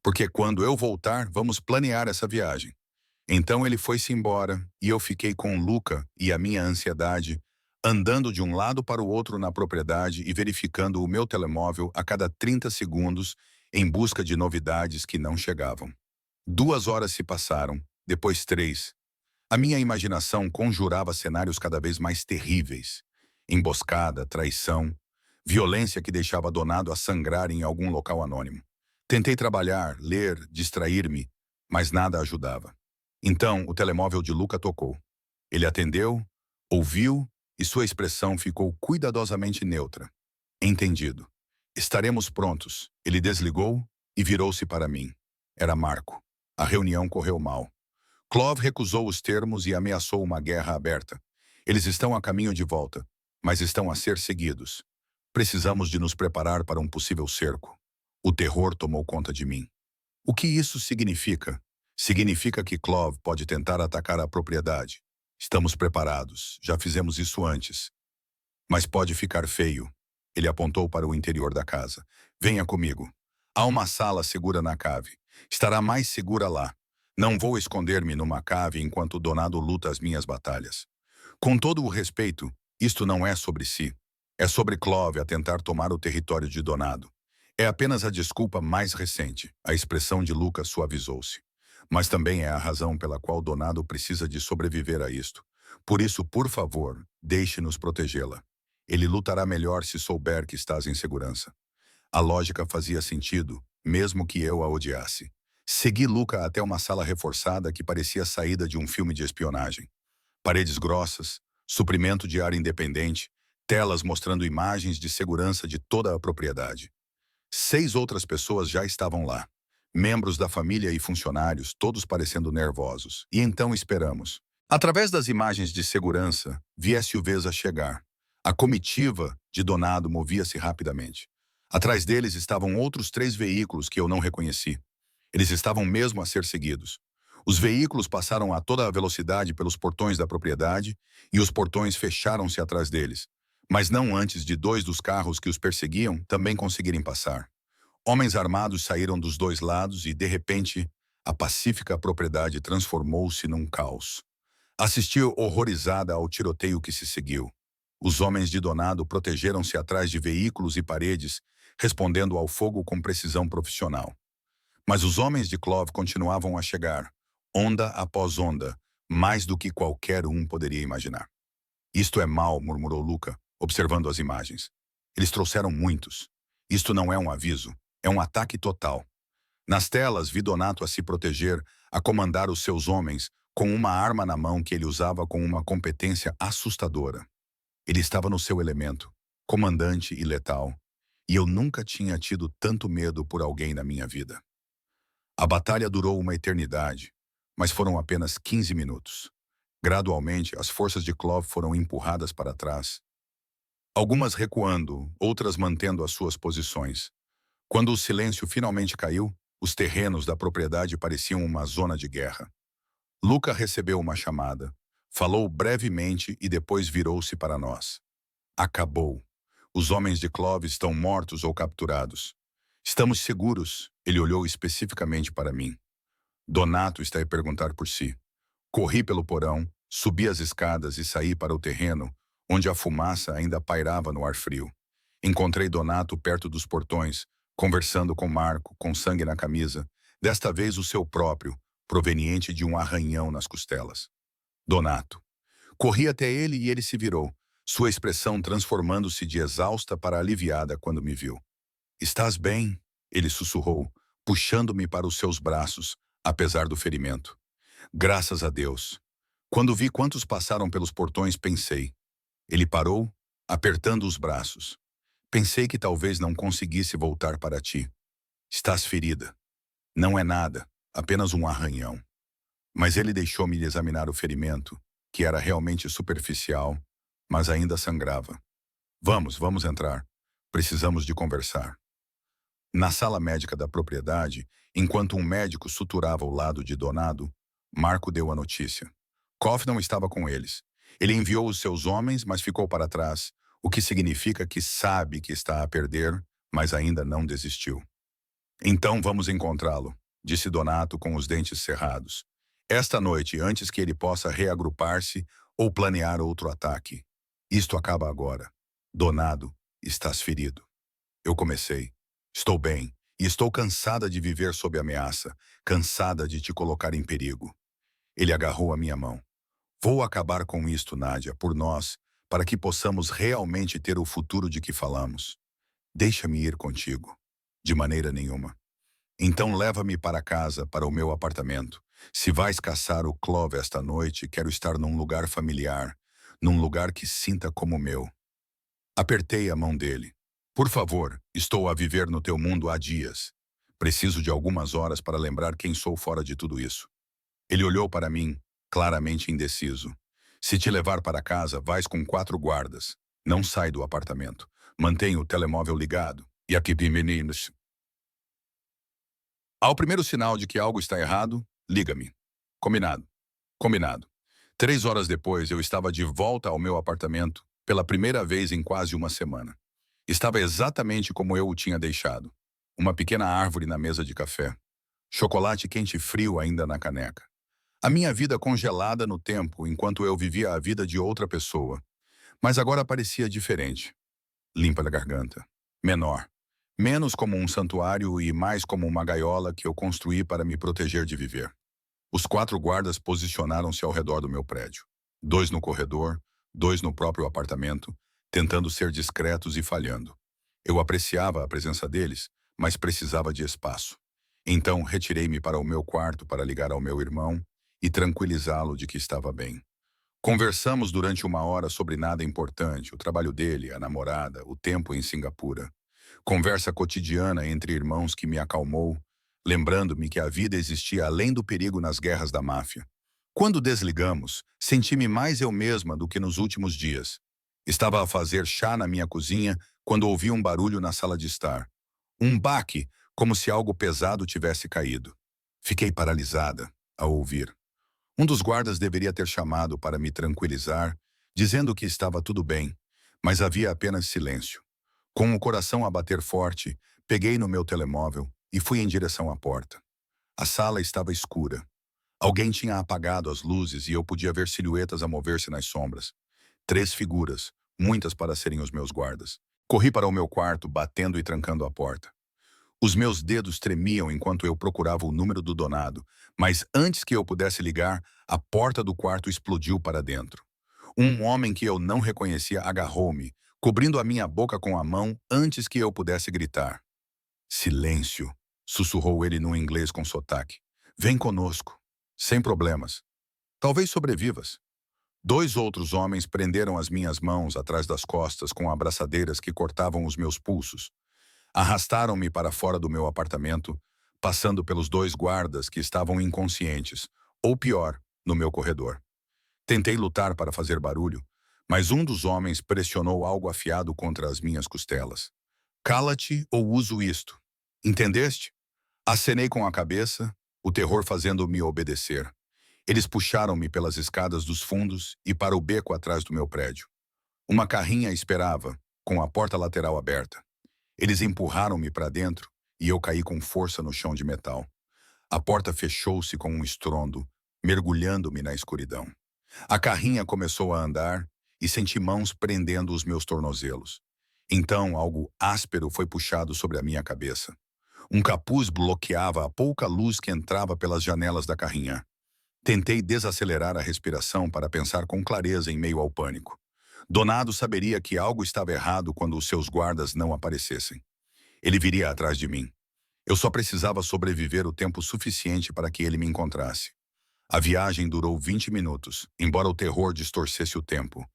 Porque quando eu voltar, vamos planear essa viagem. Então ele foi-se embora e eu fiquei com Luca e a minha ansiedade, andando de um lado para o outro na propriedade e verificando o meu telemóvel a cada 30 segundos em busca de novidades que não chegavam. 2 horas se passaram, depois 3. A minha imaginação conjurava cenários cada vez mais terríveis. Emboscada, traição, violência que deixava Donado a sangrar em algum local anônimo. Tentei trabalhar, ler, distrair-me, mas nada ajudava. Então, o telemóvel de Luca tocou. Ele atendeu, ouviu e sua expressão ficou cuidadosamente neutra. Entendido. Estaremos prontos. Ele desligou e virou-se para mim. Era Marco. A reunião correu mal. Clove recusou os termos e ameaçou uma guerra aberta. Eles estão a caminho de volta. mas estão a ser seguidos. Precisamos de nos preparar para um possível cerco. O terror tomou conta de mim. O que isso significa? Significa que Clove pode tentar atacar a propriedade. Estamos preparados, já fizemos isso antes. Mas pode ficar feio. Ele apontou para o interior da casa. Venha comigo. Há uma sala segura na cave. Estará mais segura lá. Não vou esconder-me numa cave enquanto o Donado luta as minhas batalhas. Com todo o respeito, isto não é sobre si. É sobre Clove a tentar tomar o território de Donado. É apenas a desculpa mais recente. A expressão de Lucas suavizou-se. Mas também é a razão pela qual Donado precisa de sobreviver a isto. Por isso, por favor, deixe-nos protegê-la. Ele lutará melhor se souber que estás em segurança. A lógica fazia sentido, mesmo que eu a odiasse. Segui Luca até uma sala reforçada que parecia saída de um filme de espionagem. Paredes grossas, suprimento de ar independente, telas mostrando imagens de segurança de toda a propriedade. 6 outras pessoas já estavam lá. Membros da família e funcionários, todos parecendo nervosos. E então esperamos. Através das imagens de segurança, vi SUVs a chegar. A comitiva de Donado movia-se rapidamente. Atrás deles estavam outros 3 veículos que eu não reconheci. Eles estavam mesmo a ser seguidos. Os veículos passaram a toda a velocidade pelos portões da propriedade e os portões fecharam-se atrás deles, mas não antes de 2 dos carros que os perseguiam também conseguirem passar. Homens armados saíram dos 2 lados e, de repente, a pacífica propriedade transformou-se num caos. Assisti horrorizada ao tiroteio que se seguiu. Os homens de Donado protegeram-se atrás de veículos e paredes, respondendo ao fogo com precisão profissional. Mas os homens de Clove continuavam a chegar, onda após onda, mais do que qualquer um poderia imaginar. Isto é mau, murmurou Luca, observando as imagens. Eles trouxeram muitos. Isto não é um aviso, é um ataque total. Nas telas, vi Donato a se proteger, a comandar os seus homens, com uma arma na mão que ele usava com uma competência assustadora. Ele estava no seu elemento, comandante e letal, e eu nunca tinha tido tanto medo por alguém na minha vida. A batalha durou uma eternidade, mas foram apenas 15 minutos. Gradualmente, as forças de Clove foram empurradas para trás. Algumas recuando, outras mantendo as suas posições. Quando o silêncio finalmente caiu, os terrenos da propriedade pareciam uma zona de guerra. Luca recebeu uma chamada, falou brevemente e depois virou-se para nós. Acabou. Os homens de Clove estão mortos ou capturados. Estamos seguros, ele olhou especificamente para mim. Donato está a perguntar por si. Corri pelo porão, subi as escadas e saí para o terreno, onde a fumaça ainda pairava no ar frio. Encontrei Donato perto dos portões, conversando com Marco, com sangue na camisa, desta vez o seu próprio, proveniente de um arranhão nas costelas. Donato. Corri até ele e ele se virou, sua expressão transformando-se de exausta para aliviada quando me viu. Estás bem? Ele sussurrou, puxando-me para os seus braços, apesar do ferimento. Graças a Deus. Quando vi quantos passaram pelos portões, pensei. Ele parou, apertando os braços. Pensei que talvez não conseguisse voltar para ti. Estás ferida. Não é nada, apenas um arranhão. Mas ele deixou-me examinar o ferimento, que era realmente superficial, mas ainda sangrava. Vamos entrar. Precisamos de conversar. Na sala médica da propriedade, enquanto um médico suturava ao lado de Donado, Marco deu a notícia. Koff não estava com eles. Ele enviou os seus homens, mas ficou para trás, o que significa que sabe que está a perder, mas ainda não desistiu. Então vamos encontrá-lo, disse Donato com os dentes cerrados. Esta noite, antes que ele possa reagrupar-se ou planear outro ataque. Isto acaba agora. Donado, estás ferido. Eu comecei. Estou bem, e estou cansada de viver sob ameaça, cansada de te colocar em perigo. Ele agarrou a minha mão. Vou acabar com isto, Nádia, por nós, para que possamos realmente ter o futuro de que falamos. Deixa-me ir contigo. De maneira nenhuma. Então leva-me para casa, para o meu apartamento. Se vais caçar o Clove esta noite, quero estar num lugar familiar, num lugar que sinta como o meu. Apertei a mão dele. Por favor, estou a viver no teu mundo há dias. Preciso de algumas horas para lembrar quem sou fora de tudo isso. Ele olhou para mim, claramente indeciso. Se te levar para casa, vais com 4 guardas. Não sai do apartamento. Mantenha o telemóvel ligado. E aqui, meninos. Ao primeiro sinal de que algo está errado, liga-me. Combinado. Combinado. 3 horas depois, eu estava de volta ao meu apartamento, pela primeira vez em quase uma semana. Estava exatamente como eu o tinha deixado. Uma pequena árvore na mesa de café. Chocolate quente e frio ainda na caneca. A minha vida congelada no tempo, enquanto eu vivia a vida de outra pessoa. Mas agora parecia diferente. Limpa da garganta. Menor. Menos como um santuário e mais como uma gaiola que eu construí para me proteger de viver. Os 4 guardas posicionaram-se ao redor do meu prédio. 2 no corredor, 2 no próprio apartamento, tentando ser discretos e falhando. Eu apreciava a presença deles, mas precisava de espaço. Então, retirei-me para o meu quarto para ligar ao meu irmão e tranquilizá-lo de que estava bem. Conversamos durante 1 hora sobre nada importante, o trabalho dele, a namorada, o tempo em Singapura. Conversa cotidiana entre irmãos que me acalmou, lembrando-me que a vida existia além do perigo nas guerras da máfia. Quando desligamos, senti-me mais eu mesma do que nos últimos dias. Estava a fazer chá na minha cozinha quando ouvi um barulho na sala de estar. Um baque, como se algo pesado tivesse caído. Fiquei paralisada ao ouvir. Um dos guardas deveria ter chamado para me tranquilizar, dizendo que estava tudo bem, mas havia apenas silêncio. Com o coração a bater forte, peguei no meu telemóvel e fui em direção à porta. A sala estava escura. Alguém tinha apagado as luzes e eu podia ver silhuetas a mover-se nas sombras. 3 figuras, muitas para serem os meus guardas. Corri para o meu quarto, batendo e trancando a porta. Os meus dedos tremiam enquanto eu procurava o número do donado, mas antes que eu pudesse ligar, a porta do quarto explodiu para dentro. Um homem que eu não reconhecia agarrou-me, cobrindo a minha boca com a mão antes que eu pudesse gritar. Silêncio, sussurrou ele num inglês com sotaque. Vem conosco. Sem problemas. Talvez sobrevivas. 2 outros homens prenderam as minhas mãos atrás das costas com abraçadeiras que cortavam os meus pulsos. Arrastaram-me para fora do meu apartamento, passando pelos 2 guardas que estavam inconscientes, ou pior, no meu corredor. Tentei lutar para fazer barulho, mas um dos homens pressionou algo afiado contra as minhas costelas. Cala-te ou uso isto. Entendeste? Acenei com a cabeça, o terror fazendo-me obedecer. Eles puxaram-me pelas escadas dos fundos e para o beco atrás do meu prédio. Uma carrinha esperava, com a porta lateral aberta. Eles empurraram-me para dentro e eu caí com força no chão de metal. A porta fechou-se com um estrondo, mergulhando-me na escuridão. A carrinha começou a andar e senti mãos prendendo os meus tornozelos. Então, algo áspero foi puxado sobre a minha cabeça. Um capuz bloqueava a pouca luz que entrava pelas janelas da carrinha. Tentei desacelerar a respiração para pensar com clareza em meio ao pânico. Donado saberia que algo estava errado quando os seus guardas não aparecessem. Ele viria atrás de mim. Eu só precisava sobreviver o tempo suficiente para que ele me encontrasse. A viagem durou 20 minutos, embora o terror distorcesse o tempo.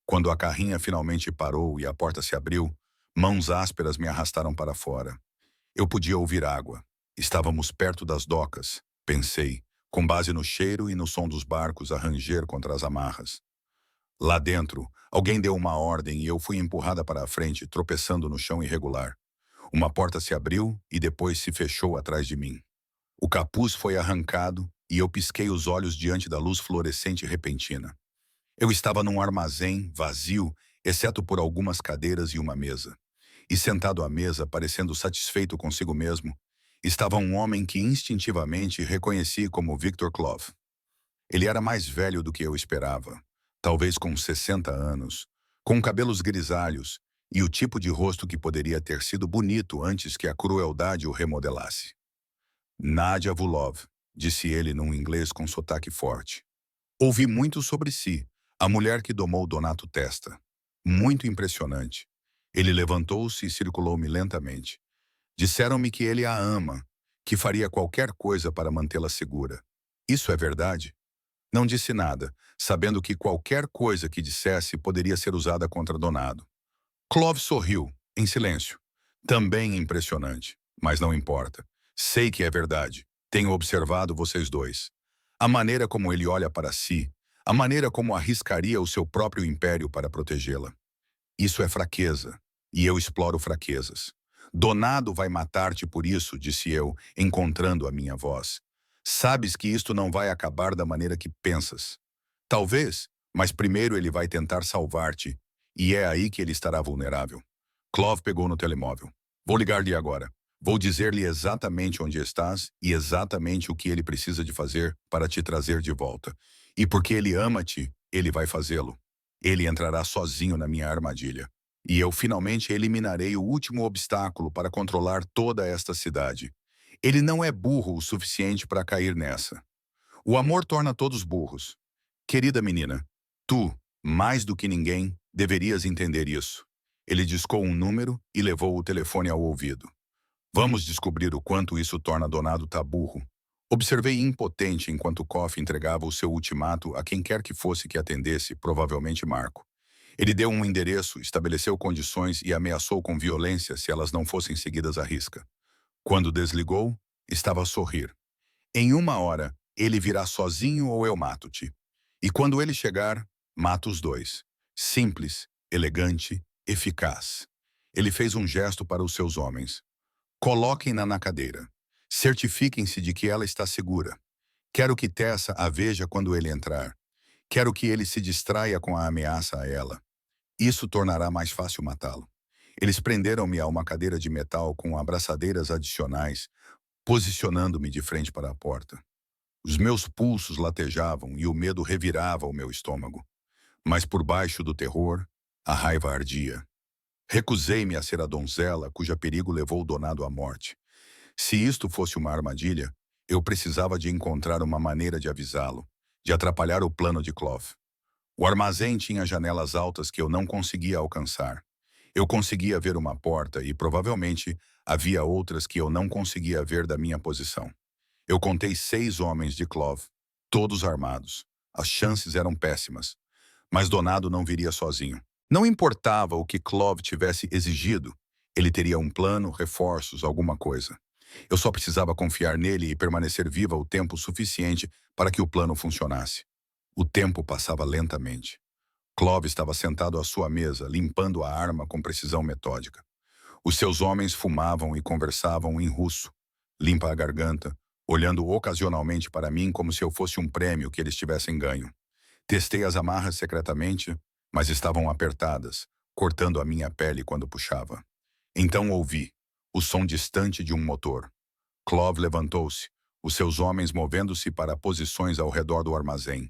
Quando a carrinha finalmente parou e a porta se abriu, mãos ásperas me arrastaram para fora. Eu podia ouvir água. Estávamos perto das docas, pensei, com base no cheiro e no som dos barcos a ranger contra as amarras. Lá dentro, alguém deu uma ordem e eu fui empurrada para a frente, tropeçando no chão irregular. Uma porta se abriu e depois se fechou atrás de mim. O capuz foi arrancado e eu pisquei os olhos diante da luz fluorescente repentina. Eu estava num armazém vazio, exceto por algumas cadeiras e uma mesa. E sentado à mesa, parecendo satisfeito consigo mesmo, estava um homem que instintivamente reconheci como Victor Clove. Ele era mais velho do que eu esperava, talvez com 60 anos, com cabelos grisalhos e o tipo de rosto que poderia ter sido bonito antes que a crueldade o remodelasse. Nadia Vulov, disse ele num inglês com sotaque forte. Ouvi muito sobre si, a mulher que domou Donato Testa. Muito impressionante. Ele levantou-se e circulou-me lentamente. Disseram-me que ele a ama, que faria qualquer coisa para mantê-la segura. Isso é verdade? Não disse nada, sabendo que qualquer coisa que dissesse poderia ser usada contra Donado. Clove sorriu, em silêncio. Também impressionante, mas não importa. Sei que é verdade. Tenho observado vocês dois. A maneira como ele olha para si, a maneira como arriscaria o seu próprio império para protegê-la. Isso é fraqueza, e eu exploro fraquezas. Donado vai matar-te por isso, disse eu, encontrando a minha voz. Sabes que isto não vai acabar da maneira que pensas. Talvez, mas primeiro ele vai tentar salvar-te, e é aí que ele estará vulnerável. Clove pegou no telemóvel. Vou ligar-lhe agora. Vou dizer-lhe exatamente onde estás e exatamente o que ele precisa de fazer para te trazer de volta. E porque ele ama-te, ele vai fazê-lo. Ele entrará sozinho na minha armadilha. E eu finalmente eliminarei o último obstáculo para controlar toda esta cidade. Ele não é burro o suficiente para cair nessa. O amor torna todos burros. Querida menina, tu, mais do que ninguém, deverias entender isso. Ele discou um número e levou o telefone ao ouvido. Vamos descobrir o quanto isso torna Donado burro. Observei impotente enquanto Koff entregava o seu ultimato a quem quer que fosse que atendesse, provavelmente Marco. Ele deu um endereço, estabeleceu condições e ameaçou com violência se elas não fossem seguidas à risca. Quando desligou, estava a sorrir. Em 1 hora, ele virá sozinho ou eu mato-te. E quando ele chegar, mato os dois. Simples, elegante, eficaz. Ele fez um gesto para os seus homens. Coloquem-na na cadeira. Certifiquem-se de que ela está segura. Quero que Tessa a veja quando ele entrar. Quero que ele se distraia com a ameaça a ela. Isso tornará mais fácil matá-lo. Eles prenderam-me a uma cadeira de metal com abraçadeiras adicionais, posicionando-me de frente para a porta. Os meus pulsos latejavam e o medo revirava o meu estômago. Mas por baixo do terror, a raiva ardia. Recusei-me a ser a donzela cuja perigo levou o Donado à morte. Se isto fosse uma armadilha, eu precisava de encontrar uma maneira de avisá-lo, de atrapalhar o plano de Clove. O armazém tinha janelas altas que eu não conseguia alcançar. Eu conseguia ver uma porta e, provavelmente, havia outras que eu não conseguia ver da minha posição. Eu contei 6 homens de Clove, todos armados. As chances eram péssimas. Mas Donado não viria sozinho. Não importava o que Clove tivesse exigido, ele teria um plano, reforços, alguma coisa. Eu só precisava confiar nele e permanecer viva o tempo suficiente para que o plano funcionasse. O tempo passava lentamente. Clove estava sentado à sua mesa, limpando a arma com precisão metódica. Os seus homens fumavam e conversavam em russo, limpa a garganta, olhando ocasionalmente para mim como se eu fosse um prêmio que eles tivessem ganho. Testei as amarras secretamente, mas estavam apertadas, cortando a minha pele quando puxava. Então ouvi o som distante de um motor. Clove levantou-se, os seus homens movendo-se para posições ao redor do armazém.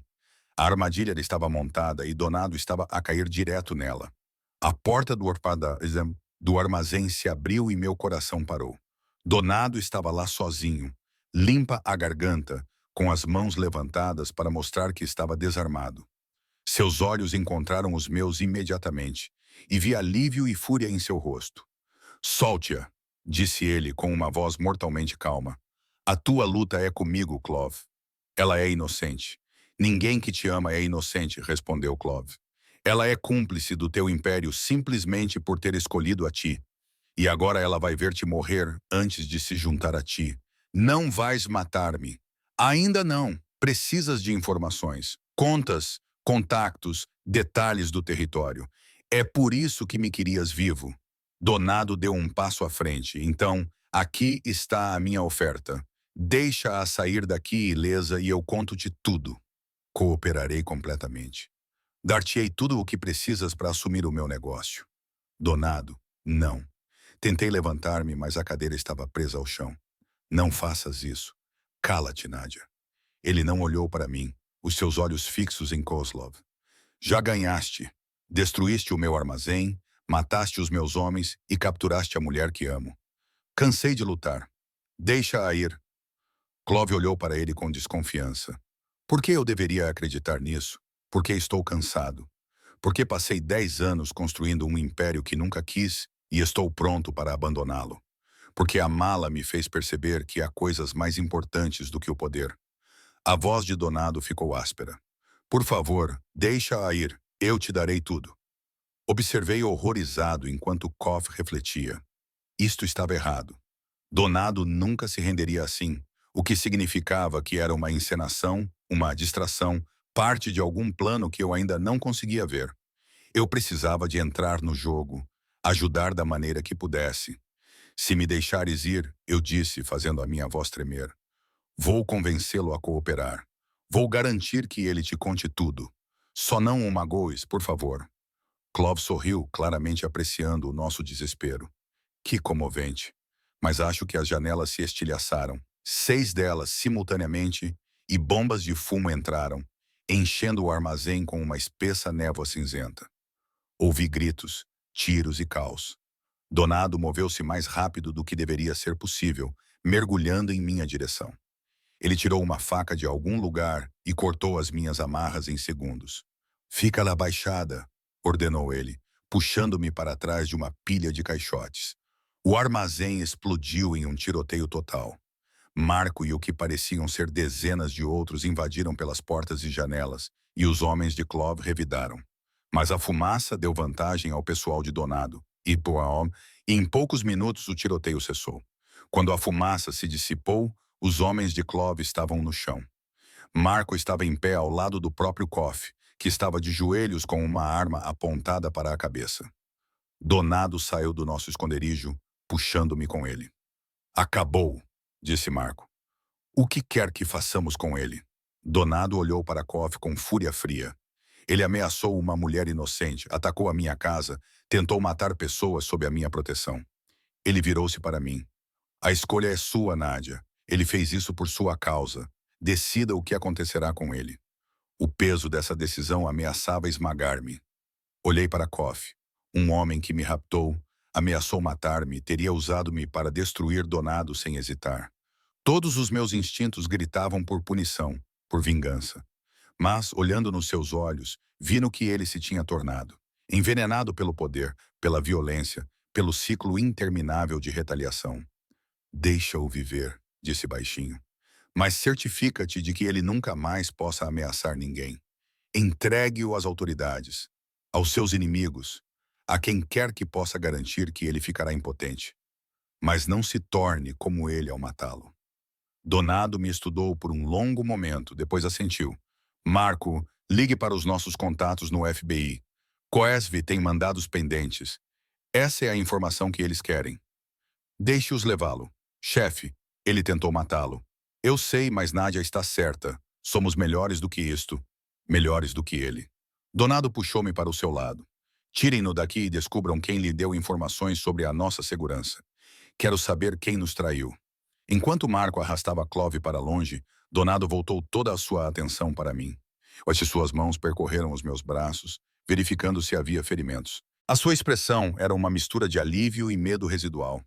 A armadilha estava montada e Donado estava a cair direto nela. A porta do armazém se abriu e meu coração parou. Donado estava lá sozinho, limpa a garganta, com as mãos levantadas para mostrar que estava desarmado. Seus olhos encontraram os meus imediatamente, e vi alívio e fúria em seu rosto. Solte-a, disse ele com uma voz mortalmente calma. A tua luta é comigo, Clove. Ela é inocente. Ninguém que te ama é inocente, respondeu Clove. Ela é cúmplice do teu império simplesmente por ter escolhido a ti. E agora ela vai ver-te morrer antes de se juntar a ti. Não vais matar-me. Ainda não. Precisas de informações, contas, contactos, detalhes do território. É por isso que me querias vivo. Donado deu um passo à frente. Então, aqui está a minha oferta. Deixa-a sair daqui ilesa e eu conto-te tudo. Cooperarei completamente. Dar-te-ei tudo o que precisas para assumir o meu negócio. Donado, não. Tentei levantar-me, mas a cadeira estava presa ao chão. Não faças isso. Cala-te, Nádia. Ele não olhou para mim, os seus olhos fixos em Kozlov. Já ganhaste. Destruíste o meu armazém, mataste os meus homens e capturaste a mulher que amo. Cansei de lutar. Deixa-a ir. Clove olhou para ele com desconfiança. Por que eu deveria acreditar nisso? Porque estou cansado. Porque passei 10 anos construindo um império que nunca quis e estou pronto para abandoná-lo. Porque a mala me fez perceber que há coisas mais importantes do que o poder. A voz de Donado ficou áspera. Por favor, deixa-a ir. Eu te darei tudo. Observei horrorizado enquanto Koff refletia. Isto estava errado. Donado nunca se renderia assim, o que significava que era uma encenação, uma distração, parte de algum plano que eu ainda não conseguia ver. Eu precisava de entrar no jogo, ajudar da maneira que pudesse. Se me deixares ir, eu disse, fazendo a minha voz tremer, vou convencê-lo a cooperar. Vou garantir que ele te conte tudo. Só não o magoes, por favor. Clove sorriu, claramente apreciando o nosso desespero. Que comovente. Mas acho que as janelas se estilhaçaram. 6 delas, simultaneamente, e bombas de fumo entraram, enchendo o armazém com uma espessa névoa cinzenta. Ouvi gritos, tiros e caos. Donado moveu-se mais rápido do que deveria ser possível, mergulhando em minha direção. Ele tirou uma faca de algum lugar e cortou as minhas amarras em segundos. Fica lá baixada, ordenou ele, puxando-me para trás de uma pilha de caixotes. O armazém explodiu em um tiroteio total. Marco e o que pareciam ser dezenas de outros invadiram pelas portas e janelas, e os homens de Clove revidaram. Mas a fumaça deu vantagem ao pessoal de Donado, e em poucos minutos o tiroteio cessou. Quando a fumaça se dissipou, os homens de Clove estavam no chão. Marco estava em pé ao lado do próprio Coff, que estava de joelhos com uma arma apontada para a cabeça. Donado saiu do nosso esconderijo, puxando-me com ele. Acabou, disse Marco. O que quer que façamos com ele? Donado olhou para Coff com fúria fria. Ele ameaçou uma mulher inocente, atacou a minha casa, tentou matar pessoas sob a minha proteção. Ele virou-se para mim. A escolha é sua, Nádia. Ele fez isso por sua causa. Decida o que acontecerá com ele. O peso dessa decisão ameaçava esmagar-me. Olhei para Coff. Um homem que me raptou, ameaçou matar-me, teria usado-me para destruir Donado sem hesitar. Todos os meus instintos gritavam por punição, por vingança. Mas, olhando nos seus olhos, vi no que ele se tinha tornado. Envenenado pelo poder, pela violência, pelo ciclo interminável de retaliação. Deixa-o viver, disse baixinho. Mas certifica-te de que ele nunca mais possa ameaçar ninguém. Entregue-o às autoridades, aos seus inimigos, a quem quer que possa garantir que ele ficará impotente. Mas não se torne como ele ao matá-lo. Donado me estudou por um longo momento, depois assentiu. Marco, ligue para os nossos contatos no FBI. Coesv tem mandados pendentes. Essa é a informação que eles querem. Deixe-os levá-lo. Chefe, ele tentou matá-lo. Eu sei, mas Nádia está certa. Somos melhores do que isto. Melhores do que ele. Donado puxou-me para o seu lado. Tirem-no daqui e descubram quem lhe deu informações sobre a nossa segurança. Quero saber quem nos traiu. Enquanto Marco arrastava Clove para longe, Donado voltou toda a sua atenção para mim. As suas mãos percorreram os meus braços, verificando se havia ferimentos. A sua expressão era uma mistura de alívio e medo residual.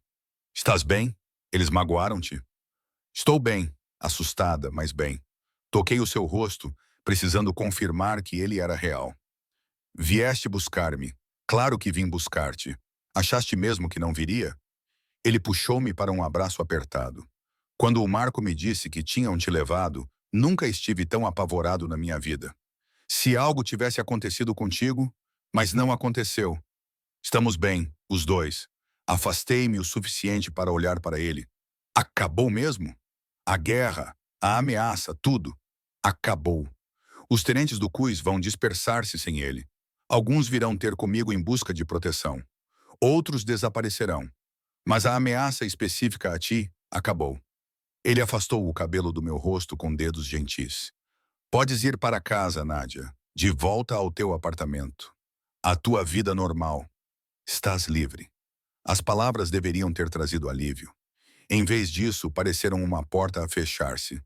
Estás bem? Eles magoaram-te? Estou bem, assustada, mas bem. Toquei o seu rosto, precisando confirmar que ele era real. Vieste buscar-me. Claro que vim buscar-te. Achaste mesmo que não viria? Ele puxou-me para um abraço apertado. Quando o Marco me disse que tinham te levado, nunca estive tão apavorado na minha vida. Se algo tivesse acontecido contigo, mas não aconteceu. Estamos bem, os dois. Afastei-me o suficiente para olhar para ele. Acabou mesmo? A guerra, a ameaça, tudo. Acabou. Os tenentes do CUIS vão dispersar-se sem ele. Alguns virão ter comigo em busca de proteção. Outros desaparecerão. Mas a ameaça específica a ti acabou. Ele afastou o cabelo do meu rosto com dedos gentis. Podes ir para casa, Nádia. De volta ao teu apartamento. A tua vida normal. Estás livre. As palavras deveriam ter trazido alívio. Em vez disso, pareceram uma porta a fechar-se.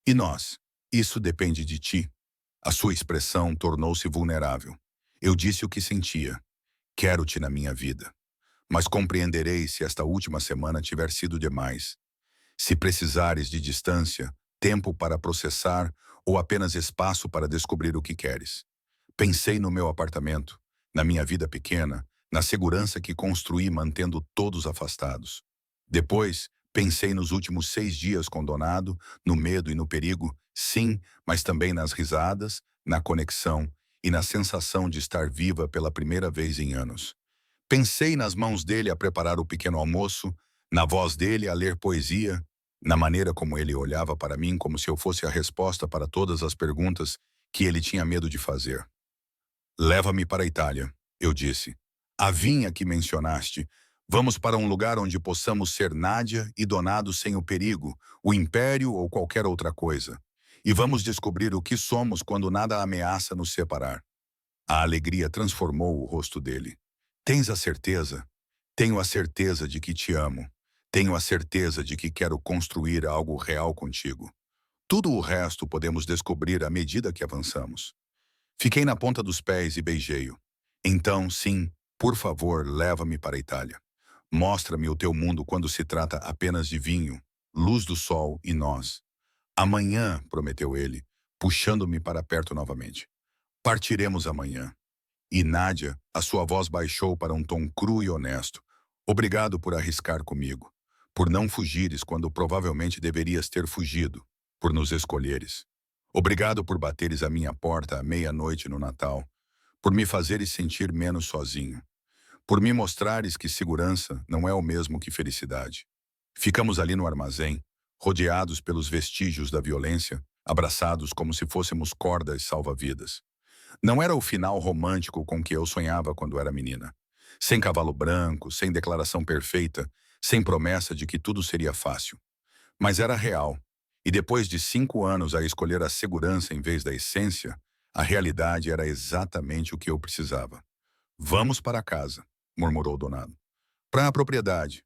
E nós? Isso depende de ti. A sua expressão tornou-se vulnerável. Eu disse o que sentia. Quero-te na minha vida. Mas compreenderei se esta última semana tiver sido demais. Se precisares de distância, tempo para processar ou apenas espaço para descobrir o que queres. Pensei no meu apartamento, na minha vida pequena, na segurança que construí mantendo todos afastados. Depois, pensei nos últimos 6 dias com Donado, no medo e no perigo, sim, mas também nas risadas, na conexão e na sensação de estar viva pela primeira vez em anos. Pensei nas mãos dele a preparar o pequeno almoço, na voz dele a ler poesia, na maneira como ele olhava para mim como se eu fosse a resposta para todas as perguntas que ele tinha medo de fazer. Leva-me para a Itália, eu disse. A vinha que mencionaste. Vamos para um lugar onde possamos ser Nádia e Donado sem o perigo, o império ou qualquer outra coisa. E vamos descobrir o que somos quando nada ameaça nos separar. A alegria transformou o rosto dele. Tens a certeza? Tenho a certeza de que te amo. Tenho a certeza de que quero construir algo real contigo. Tudo o resto podemos descobrir à medida que avançamos. Fiquei na ponta dos pés e beijei-o. Então, sim, por favor, leva-me para a Itália. Mostra-me o teu mundo quando se trata apenas de vinho, luz do sol e nós. Amanhã, prometeu ele, puxando-me para perto novamente. Partiremos amanhã. E Nádia, a sua voz baixou para um tom cru e honesto. Obrigado por arriscar comigo. Por não fugires quando provavelmente deverias ter fugido. Por nos escolheres. Obrigado por bateres à minha porta à meia-noite no Natal. Por me fazeres sentir menos sozinho. Por me mostrares que segurança não é o mesmo que felicidade. Ficamos ali no armazém, rodeados pelos vestígios da violência, abraçados como se fôssemos cordas salva-vidas. Não era o final romântico com que eu sonhava quando era menina. Sem cavalo branco, sem declaração perfeita, sem promessa de que tudo seria fácil. Mas era real. E depois de 5 anos a escolher a segurança em vez da essência, a realidade era exatamente o que eu precisava. Vamos para casa, murmurou Donado. Para a propriedade.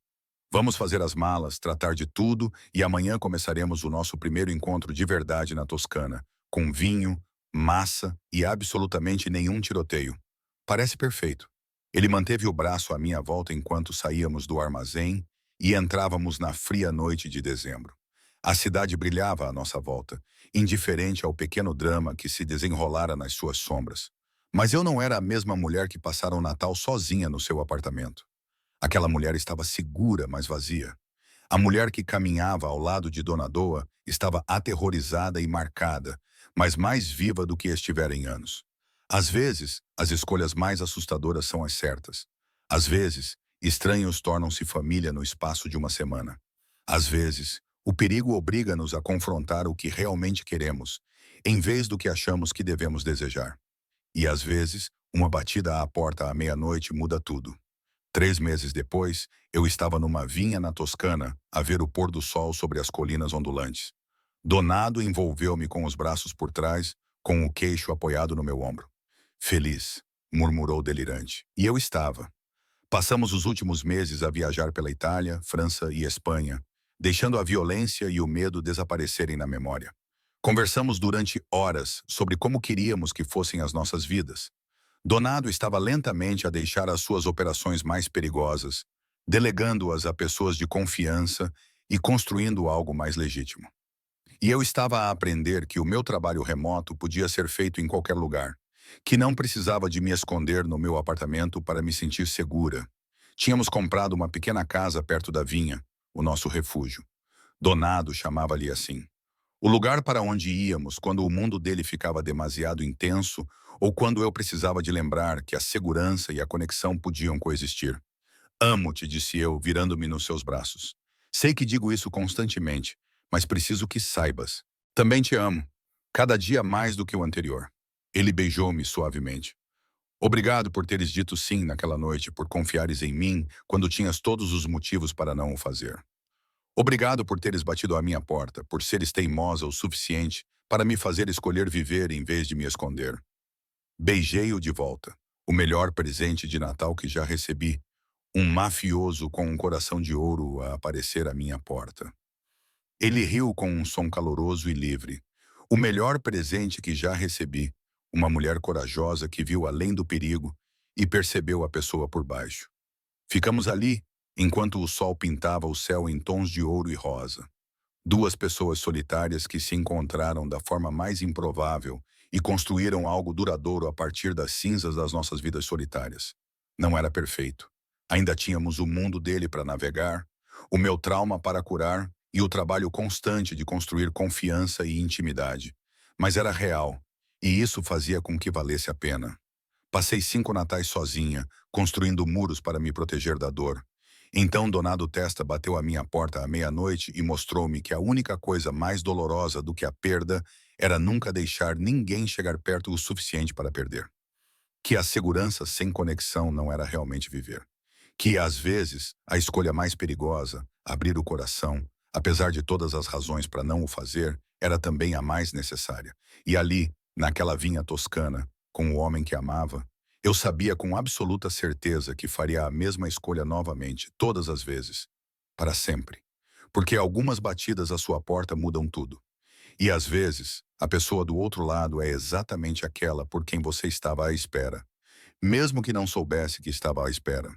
Vamos fazer as malas, tratar de tudo e amanhã começaremos o nosso primeiro encontro de verdade na Toscana, com vinho, massa e absolutamente nenhum tiroteio. Parece perfeito. Ele manteve o braço à minha volta enquanto saíamos do armazém e entrávamos na fria noite de dezembro. A cidade brilhava à nossa volta, indiferente ao pequeno drama que se desenrolara nas suas sombras. Mas eu não era a mesma mulher que passara o Natal sozinha no seu apartamento. Aquela mulher estava segura, mas vazia. A mulher que caminhava ao lado de Dona Doa estava aterrorizada e marcada, mas mais viva do que estivera em anos. Às vezes, as escolhas mais assustadoras são as certas. Às vezes, estranhos tornam-se família no espaço de uma semana. Às vezes, o perigo obriga-nos a confrontar o que realmente queremos, em vez do que achamos que devemos desejar. E às vezes, uma batida à porta à meia-noite muda tudo. 3 meses depois, eu estava numa vinha na Toscana, a ver o pôr do sol sobre as colinas ondulantes. Donado envolveu-me com os braços por trás, com o queixo apoiado no meu ombro. Feliz, murmurou delirante. E eu estava. Passamos os últimos meses a viajar pela Itália, França e Espanha, deixando a violência e o medo desaparecerem na memória. Conversamos durante horas sobre como queríamos que fossem as nossas vidas. Donado estava lentamente a deixar as suas operações mais perigosas, delegando-as a pessoas de confiança e construindo algo mais legítimo. E eu estava a aprender que o meu trabalho remoto podia ser feito em qualquer lugar, que não precisava de me esconder no meu apartamento para me sentir segura. Tínhamos comprado uma pequena casa perto da vinha, o nosso refúgio. Donado chamava-lhe assim. O lugar para onde íamos quando o mundo dele ficava demasiado intenso ou quando eu precisava de lembrar que a segurança e a conexão podiam coexistir. Amo-te, disse eu, virando-me nos seus braços. Sei que digo isso constantemente, mas preciso que saibas. Também te amo. Cada dia mais do que o anterior. Ele beijou-me suavemente. Obrigado por teres dito sim naquela noite, por confiares em mim quando tinhas todos os motivos para não o fazer. Obrigado por teres batido à minha porta, por seres teimosa o suficiente para me fazer escolher viver em vez de me esconder. Beijei-o de volta. O melhor presente de Natal que já recebi. Um mafioso com um coração de ouro a aparecer à minha porta. Ele riu com um som caloroso e livre. O melhor presente que já recebi. Uma mulher corajosa que viu além do perigo e percebeu a pessoa por baixo. Ficamos ali, enquanto o sol pintava o céu em tons de ouro e rosa. Duas pessoas solitárias que se encontraram da forma mais improvável e construíram algo duradouro a partir das cinzas das nossas vidas solitárias. Não era perfeito. Ainda tínhamos o mundo dele para navegar, o meu trauma para curar e o trabalho constante de construir confiança e intimidade. Mas era real, e isso fazia com que valesse a pena. Passei 5 natais sozinha, construindo muros para me proteger da dor. Então Donado Testa bateu à minha porta à meia-noite e mostrou-me que a única coisa mais dolorosa do que a perda era nunca deixar ninguém chegar perto o suficiente para perder. que a segurança sem conexão não era realmente viver. Que, às vezes, a escolha mais perigosa, abrir o coração, apesar de todas as razões para não o fazer, era também a mais necessária. E ali, naquela vinha toscana, com o homem que amava, eu sabia com absoluta certeza que faria a mesma escolha novamente, todas as vezes, para sempre. Porque algumas batidas à sua porta mudam tudo. E às vezes, a pessoa do outro lado é exatamente aquela por quem você estava à espera, mesmo que não soubesse que estava à espera.